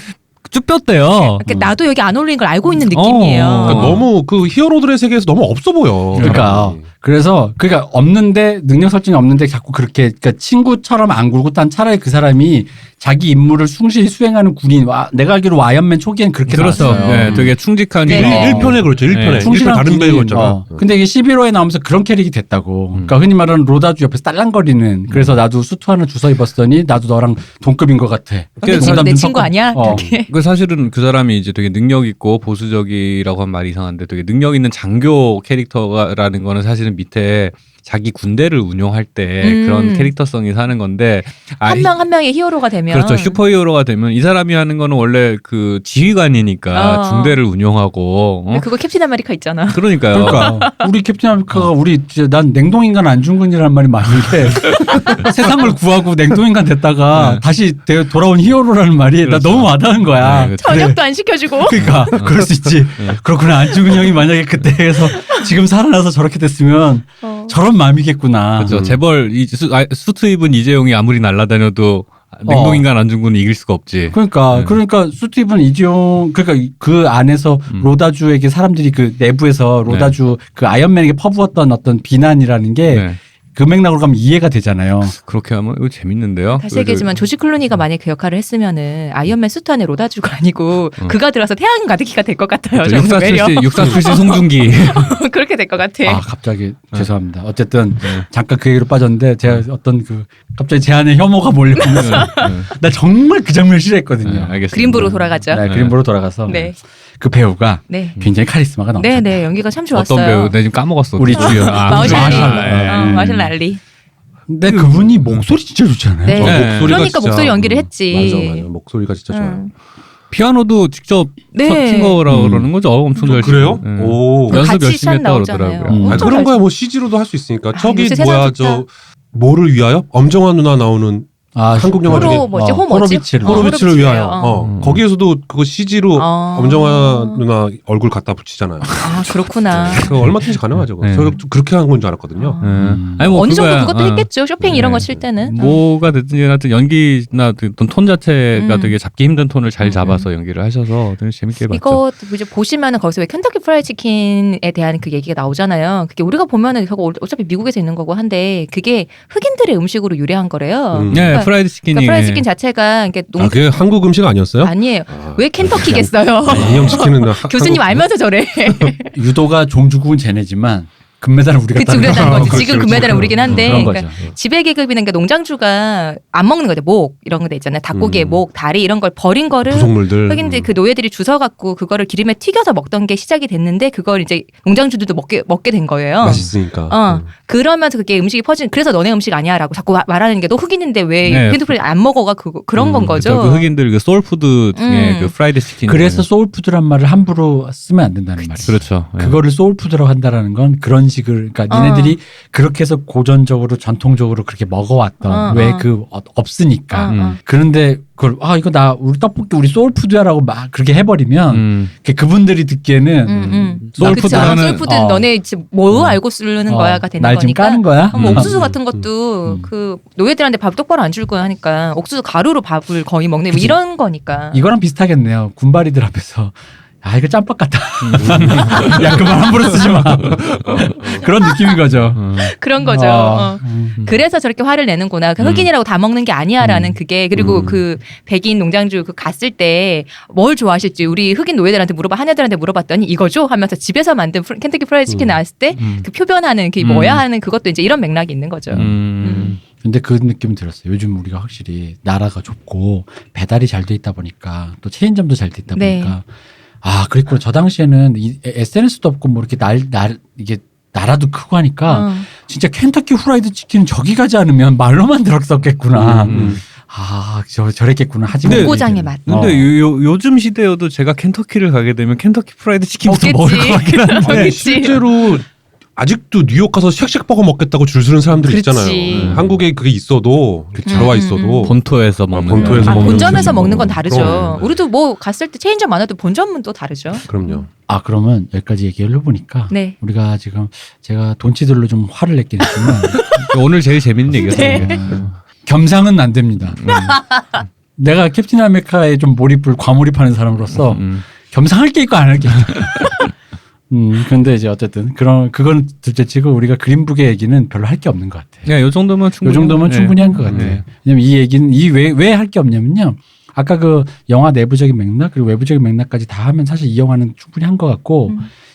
쭉 뺐대요. 그러니까 나도 여기 안 어울리는 걸 알고 있는 느낌이에요. 그러니까 너무 그 히어로들의 세계에서 너무 없어 보여. 그러니까 그러니까 없는데 능력 설정이 없는데 자꾸 그렇게 그러니까 친구처럼 안 굴고 딴 차라리 그 사람이 자기 임무를 충실히 수행하는 군인. 내가 알기로 아이언맨 초기엔 그렇게 그렇죠. 나왔어요. 네, 되게 충직한. 네. 일- 1편에 그렇죠. 1편에. 네. 충실한 다른 군인. 배우였잖아. 근데 이게 11호에 나오면서 그런 캐릭이 됐다고. 그러니까 흔히 말하는 로다주 옆에서 딸랑거리는. 그래서 나도 수트 하나 주워 입었더니 나도 너랑 동급인 것 같아. 근데 지금 내 친구 아니야? 이렇게. 그 사실은 그 사람이 이제 되게 능력 있고 보수적이라고 한 말이 이상한데 되게 능력 있는 장교 캐릭터라는 거는 사실은 밑에 자기 군대를 운용할 때 그런 캐릭터성이 사는 건데 한 명 한 명의 히어로가 되면. 그렇죠. 슈퍼히어로가 되면 이 사람이 하는 거는 원래 그 지휘관이니까 중대를 운용하고 그거 캡틴 아메리카 있잖아. 그러니까요. 그러니까 우리 캡틴 아메리카가 난 냉동인간 안중근이라는 말이 많은 게 세상을 구하고 냉동인간 됐다가 다시 돌아온 히어로라는 말이 나 그렇죠. 너무 와닿은 거야. 네, 저녁도 안 시켜주고. 그러니까 그럴 수 있지. 그렇구나. 안중근 형이 만약에 그때에서 지금 살아나서 저렇게 됐으면 저런 마음이겠구나. 그렇죠. 재벌 수트 입은 이재용이 아무리 날아다녀도 냉동인간 안중근은 이길 수가 없지. 그러니까 수트 입은 이재용 그러니까 그 안에서 로다주에게 사람들이 그 내부에서 로다주 그 아이언맨에게 퍼부었던 어떤 비난이라는 게 네. 그 맥락으로 가면 이해가 되잖아요. 그렇게 하면 이거 재밌는데요. 다시 얘기하지만 조지 클루니가 만약 그 역할을 했으면은 아이언맨 수트 안에 로다주가 아니고 그가 들어서 태양 가득히가 될 것 같아요. 저는 오히려. 6477 송중기. 그렇게 될 것 같아. 갑자기 죄송합니다. 어쨌든 잠깐 그 얘기로 빠졌는데 제가 어떤 그 갑자기 제 안에 혐오가 몰려오면서 나 정말 그 장면을 싫어했거든요. 알겠습니다. 그림부로 돌아가죠. 네, 그림보로 돌아가서 네. 그 배우가 네. 굉장히 카리스마가 넘쳤다. 네, 연기가 참 좋았어요. 어떤 배우? 나 지금 까먹었어. 우리 주연. 마흔 알리. 음. 마흔 알리. 근데 그분이 목소리 진짜 좋지 않아요? 네. 목소리가 그러니까 진짜, 목소리 연기를 했지. 맞아. 목소리가 진짜 좋아요. 피아노도 직접 네. 친 거라고 그러는 거죠. 엄청 잘 그래요? 치고. 네. 오. 그 연습 같이 열심히 샷 했다 나오잖아요. 그러더라고요. 엄청 그런 잘 거야 뭐 CG로도 할 수 있으니까. 저기 요새 세상 뭐야 좋다. 뭐를 위하여? 엄정화 누나 나오는 한국 영화 중에 호로 뭐지? 호 뭐지? 호로비츠를. 호로비츠를 위하여. 어. 거기에서도 그거 CG로 엄정화 누나 얼굴 갖다 붙이잖아요. 아 그렇구나. 그거 얼마든지 가능하죠. 네. 저도 그렇게 한 건 줄 알았거든요. 아니 뭐 어느 정도 그거야. 그것도 했겠죠. 쇼핑 이런 네. 거 칠 때는. 뭐가 됐든지 하여튼 연기나 어떤 톤 자체가 음. 되게 잡기 힘든 톤을 잘 잡아서 연기를 하셔서 되게 재밌게 봤죠. 이거 이제 보시면은 거기서 왜 켄터키 프라이드 치킨에 대한 그 얘기가 나오잖아요. 그게 우리가 보면은 저거 어차피 미국에서 있는 거고 한데 그게 흑인들의 음식으로 유래한 거래요. 음. 네, 그러니까 프라이드 치킨이 그러니까 프라이드 치킨 자체가 이게 아, 그게 한국 음식 아니었어요? 아니에요. 아, 왜 켄터키겠어요? 인형시키는 교수님 알면서 저래. 유도가 종주국은 쟤네지만 금메달은 우리가 그치 우리가 딴 거지. 그렇지, 지금 그렇지. 금메달은 우리긴 한데 그런 그러니까 거죠. 지배계급이나 그러니까 농장주가 안 먹는 거죠. 목 이런 거 있잖아요. 닭고기의 목, 다리 이런 걸 버린 거를 부속물들. 흑인들 그 노예들이 주워 갖고 그거를 기름에 튀겨서 먹던 게 시작이 됐는데 그걸 이제 농장주들도 먹게 된 거예요. 맛있으니까. 그러면서 그게 음식이 퍼진. 그래서 너네 음식 아니야라고 자꾸 말하는 게 너 흑인인데 왜 네. 펜트프라이 안 먹어가 그런 건 거죠. 그 흑인들 그 소울푸드 중에 그 프라이드 치킨. 그래서 소울푸드란 말을 함부로 쓰면 안 된다는 말이에요. 그렇죠. 예. 그거를 소울푸드라고 한다라는 건 그런 식을 그러니까 니네들이 그렇게 해서 고전적으로 전통적으로 그렇게 먹어왔던 왜 그 없으니까 그런데 그걸 이거 우리 떡볶이 우리 소울푸드야라고 막 그렇게 해버리면 그분들이 듣기에는 소울푸드라는- 소울푸드는 너네 뭐 알고 쓰는 거야가 되는 날 지금 거니까. 까는 거야? 뭐 옥수수 같은 것도 그 노예들한테 밥 똑바로 안 줄 거야 하니까 옥수수 가루로 밥을 거의 먹는 뭐 이런 거니까. 이거랑 비슷하겠네요. 군바리들 앞에서 이거 짬밥 같다. 야 그만 함부로 쓰지 마. 그런 느낌인 거죠. 그런 거죠. 그래서 저렇게 화를 내는구나. 그 흑인이라고 다 먹는 게 아니야라는 그게 그리고 그 백인 농장주 그 갔을 때 뭘 좋아하실지 우리 흑인 노예들한테 하녀들한테 물어봤더니 이거죠 하면서 집에서 만든 켄터키 프라이드 치킨 나왔을 때 그 표변하는 그게 뭐야 하는 그것도 이제 이런 맥락이 있는 거죠. 근데 그 느낌은 들었어요. 요즘 우리가 확실히 나라가 좁고 배달이 잘 돼 있다 보니까 또 체인점도 잘 돼 있다 네. 보니까 그랬구나. 저 당시에는 SNS도 없고 뭐 이렇게 이게 나라도 크고 하니까 진짜 켄터키 후라이드 치킨은 저기 가지 않으면 말로만 들었었겠구나. 저랬겠구나. 하지만 고장의 맛. 근데 요즘 시대여도 제가 켄터키를 가게 되면 켄터키 프라이드 치킨부터 먹을 것 같긴 한데. 아니, 실제로 아직도 뉴욕 가서 쉑쉑버거 먹겠다고 줄 서는 사람들 그렇지. 있잖아요. 한국에 그게 있어도 들어와 있어도 본토에서 먹는 본토에서 거. 먹는 본점에서 거지. 먹는 건 다르죠. 그럼. 우리도 뭐 갔을 때 체인점 많아도 본점은 또 다르죠. 그럼요. 그러면 여기까지 얘기를 해보니까 네. 우리가 지금 제가 돈치들로 좀 화를 냈긴 했지만 오늘 제일 재밌는 얘기였어요. 네. 겸상은 안 됩니다. 내가 캡틴 아메리카에 좀 과몰입하는 사람으로서 겸상할 게 있고 안 할 게 있다. 근데 이제 어쨌든 그건 둘째치고 우리가 그린북의 얘기는 별로 할 게 없는 것 같아요. 네, 요 정도면 충분히 한 것 같아요. 네. 왜냐면 이 얘기는 왜 할 게 없냐면요. 아까 그 영화 내부적인 맥락 그리고 외부적인 맥락까지 다 하면 사실 이 영화는 충분히 한 것 같고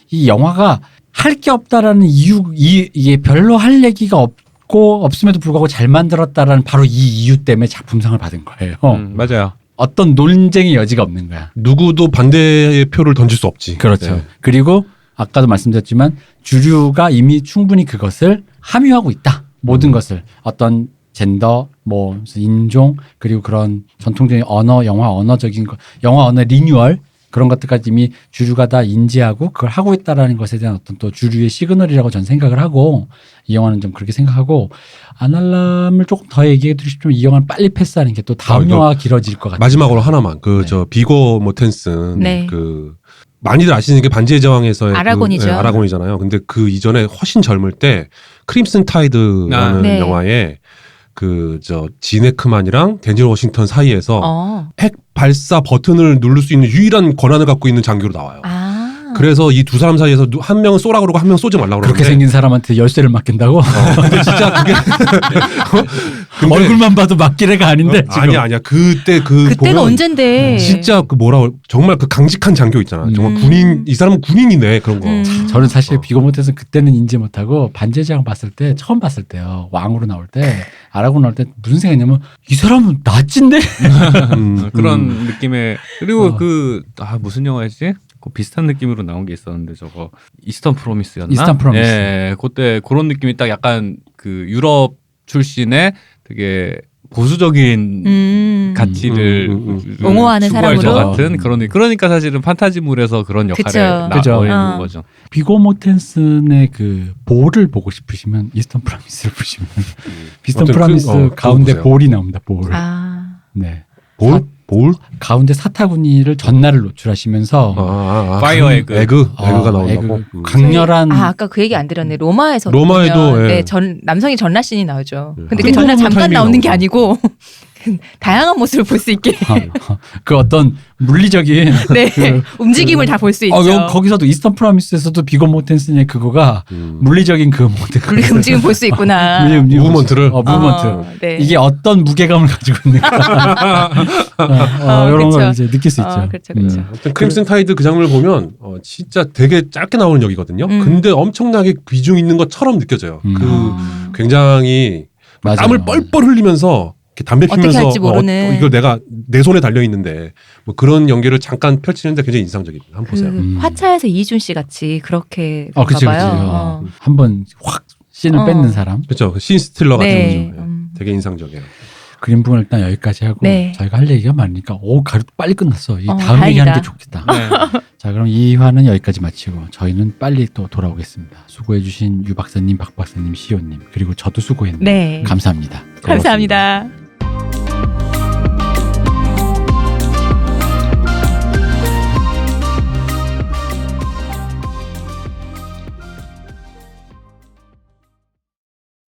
이 영화가 할 게 없다라는 이게 별로 할 얘기가 없음에도 불구하고 잘 만들었다라는 바로 이 이유 때문에 작품상을 받은 거예요. 맞아요. 어떤 논쟁의 여지가 없는 거야. 누구도 반대의 표를 던질 수 없지. 그렇죠. 네. 그리고 아까도 말씀드렸지만 주류가 이미 충분히 그것을 함유하고 있다. 모든 것을 어떤 젠더, 무슨 인종 그리고 그런 전통적인 영화 언어적인 영화 언어 리뉴얼 그런 것들까지 이미 주류가 다 인지하고 그걸 하고 있다라는 것에 대한 어떤 또 주류의 시그널이라고 저는 생각을 하고 이 영화는 좀 그렇게 생각하고 아날람을 조금 더 얘기해 드리고 싶으면 이 영화는 빨리 패스하는 게 또 다음 영화가 길어질 것 같아요. 마지막으로 하나만 비고 모텐슨 네. 많이들 아시는 게 반지의 제왕에서의 아라곤이죠. 아라곤이잖아요. 근데 그 이전에 훨씬 젊을 때 크림슨 타이드라는 네. 영화에 진 에크만이랑 덴젤 워싱턴 사이에서 핵 발사 버튼을 누를 수 있는 유일한 권한을 갖고 있는 장교로 나와요. 그래서 이 두 사람 사이에서 한 명은 쏘라 그러고 한 명은 쏘지 말라 그러는데 그렇게 생긴 사람한테 열쇠를 맡긴다고? 근데 진짜 그게 근데 얼굴만 봐도 맡길 애가 아닌데 지금. 아니야 그때가 보면 언젠데. 진짜 정말 그 강직한 장교 있잖아. 정말 군인 이 사람은 군인이네 그런 거. 저는 사실 비고 못해서 그때는 인지 못하고 반지의제왕 처음 봤을 때요. 왕으로 나올 때 아라곤 나올 때 무슨 생각이냐면 이 사람은 나찐데 그런 느낌의 그리고 무슨 영화였지? 그 비슷한 느낌으로 나온 게 있었는데 저거 이스턴 프로미스였나? 이스턴 프로미스. 예, 그때 그런 느낌이 딱 약간 그 유럽 출신의 되게 보수적인 가치를 옹호하는 추구할 것 사람으로? 같은 그러니까 사실은 판타지물에서 그런 역할에 그쵸. 그죠. 나오는 거죠. 비고 모텐슨의 그 볼을 보고 싶으시면 이스턴 프로미스를 보시면 이스턴 어떤 프로미스 그거 가운데 보세요. 볼이 나옵니다. 볼. 아. 네. 볼? 가운데 사타구니를 전날을 노출하시면서 파이어 에그. 에그가 나온다고. 강렬한 아까 그 얘기 안 드렸네. 로마에서 로마에도, 보면 예. 네, 남성이 전날 씬이 나오죠. 예. 근데 그 전날 잠깐 타이밍이 나오는 게 나오죠. 아니고 다양한 모습을 볼 수 있게 그 어떤 물리적인 네, 움직임을 다 볼 수 있죠. 거기서도 이스턴 프로미스에서도 비고 모텐슨의 그거가 물리적인 그 모델 물리 움직임 볼 수 있구나. 무브먼트를? 무브먼트. 네. 이게 어떤 무게감을 가지고 있는가 이런 걸 그쵸. 이제 느낄 수 있죠. 그렇죠, 그렇죠. 아무튼 크림슨 타이드 그 장면을 보면 진짜 되게 짧게 나오는 역이거든요. 근데 엄청나게 비중 있는 것처럼 느껴져요. 그 굉장히 맞아요. 땀을 뻘뻘 흘리면서 이렇게 담배 어떻게 피면서 할지 모르는. 이걸 내가 내 손에 달려 있는데 뭐 그런 연기를 잠깐 펼치는데 굉장히 인상적입니다. 한번 보세요. 화차에서 이희준 씨 같이 그렇게 그치, 봐요. 한번 확 씬을 뺏는 사람. 그렇죠. 신 스틸러 같은 네. 거죠. 되게 인상적이에요. 그림부는 일단 여기까지 하고 네. 저희가 할 얘기가 많으니까 빨리 끝났어. 이 다음 다행이다. 얘기하는 게 좋겠다. 자, 그럼 2화는 여기까지 마치고 저희는 빨리 또 돌아오겠습니다. 수고해주신 유 박사님, 박 박사님, 시호님 그리고 저도 수고했네요. 네. 감사합니다. 감사합니다.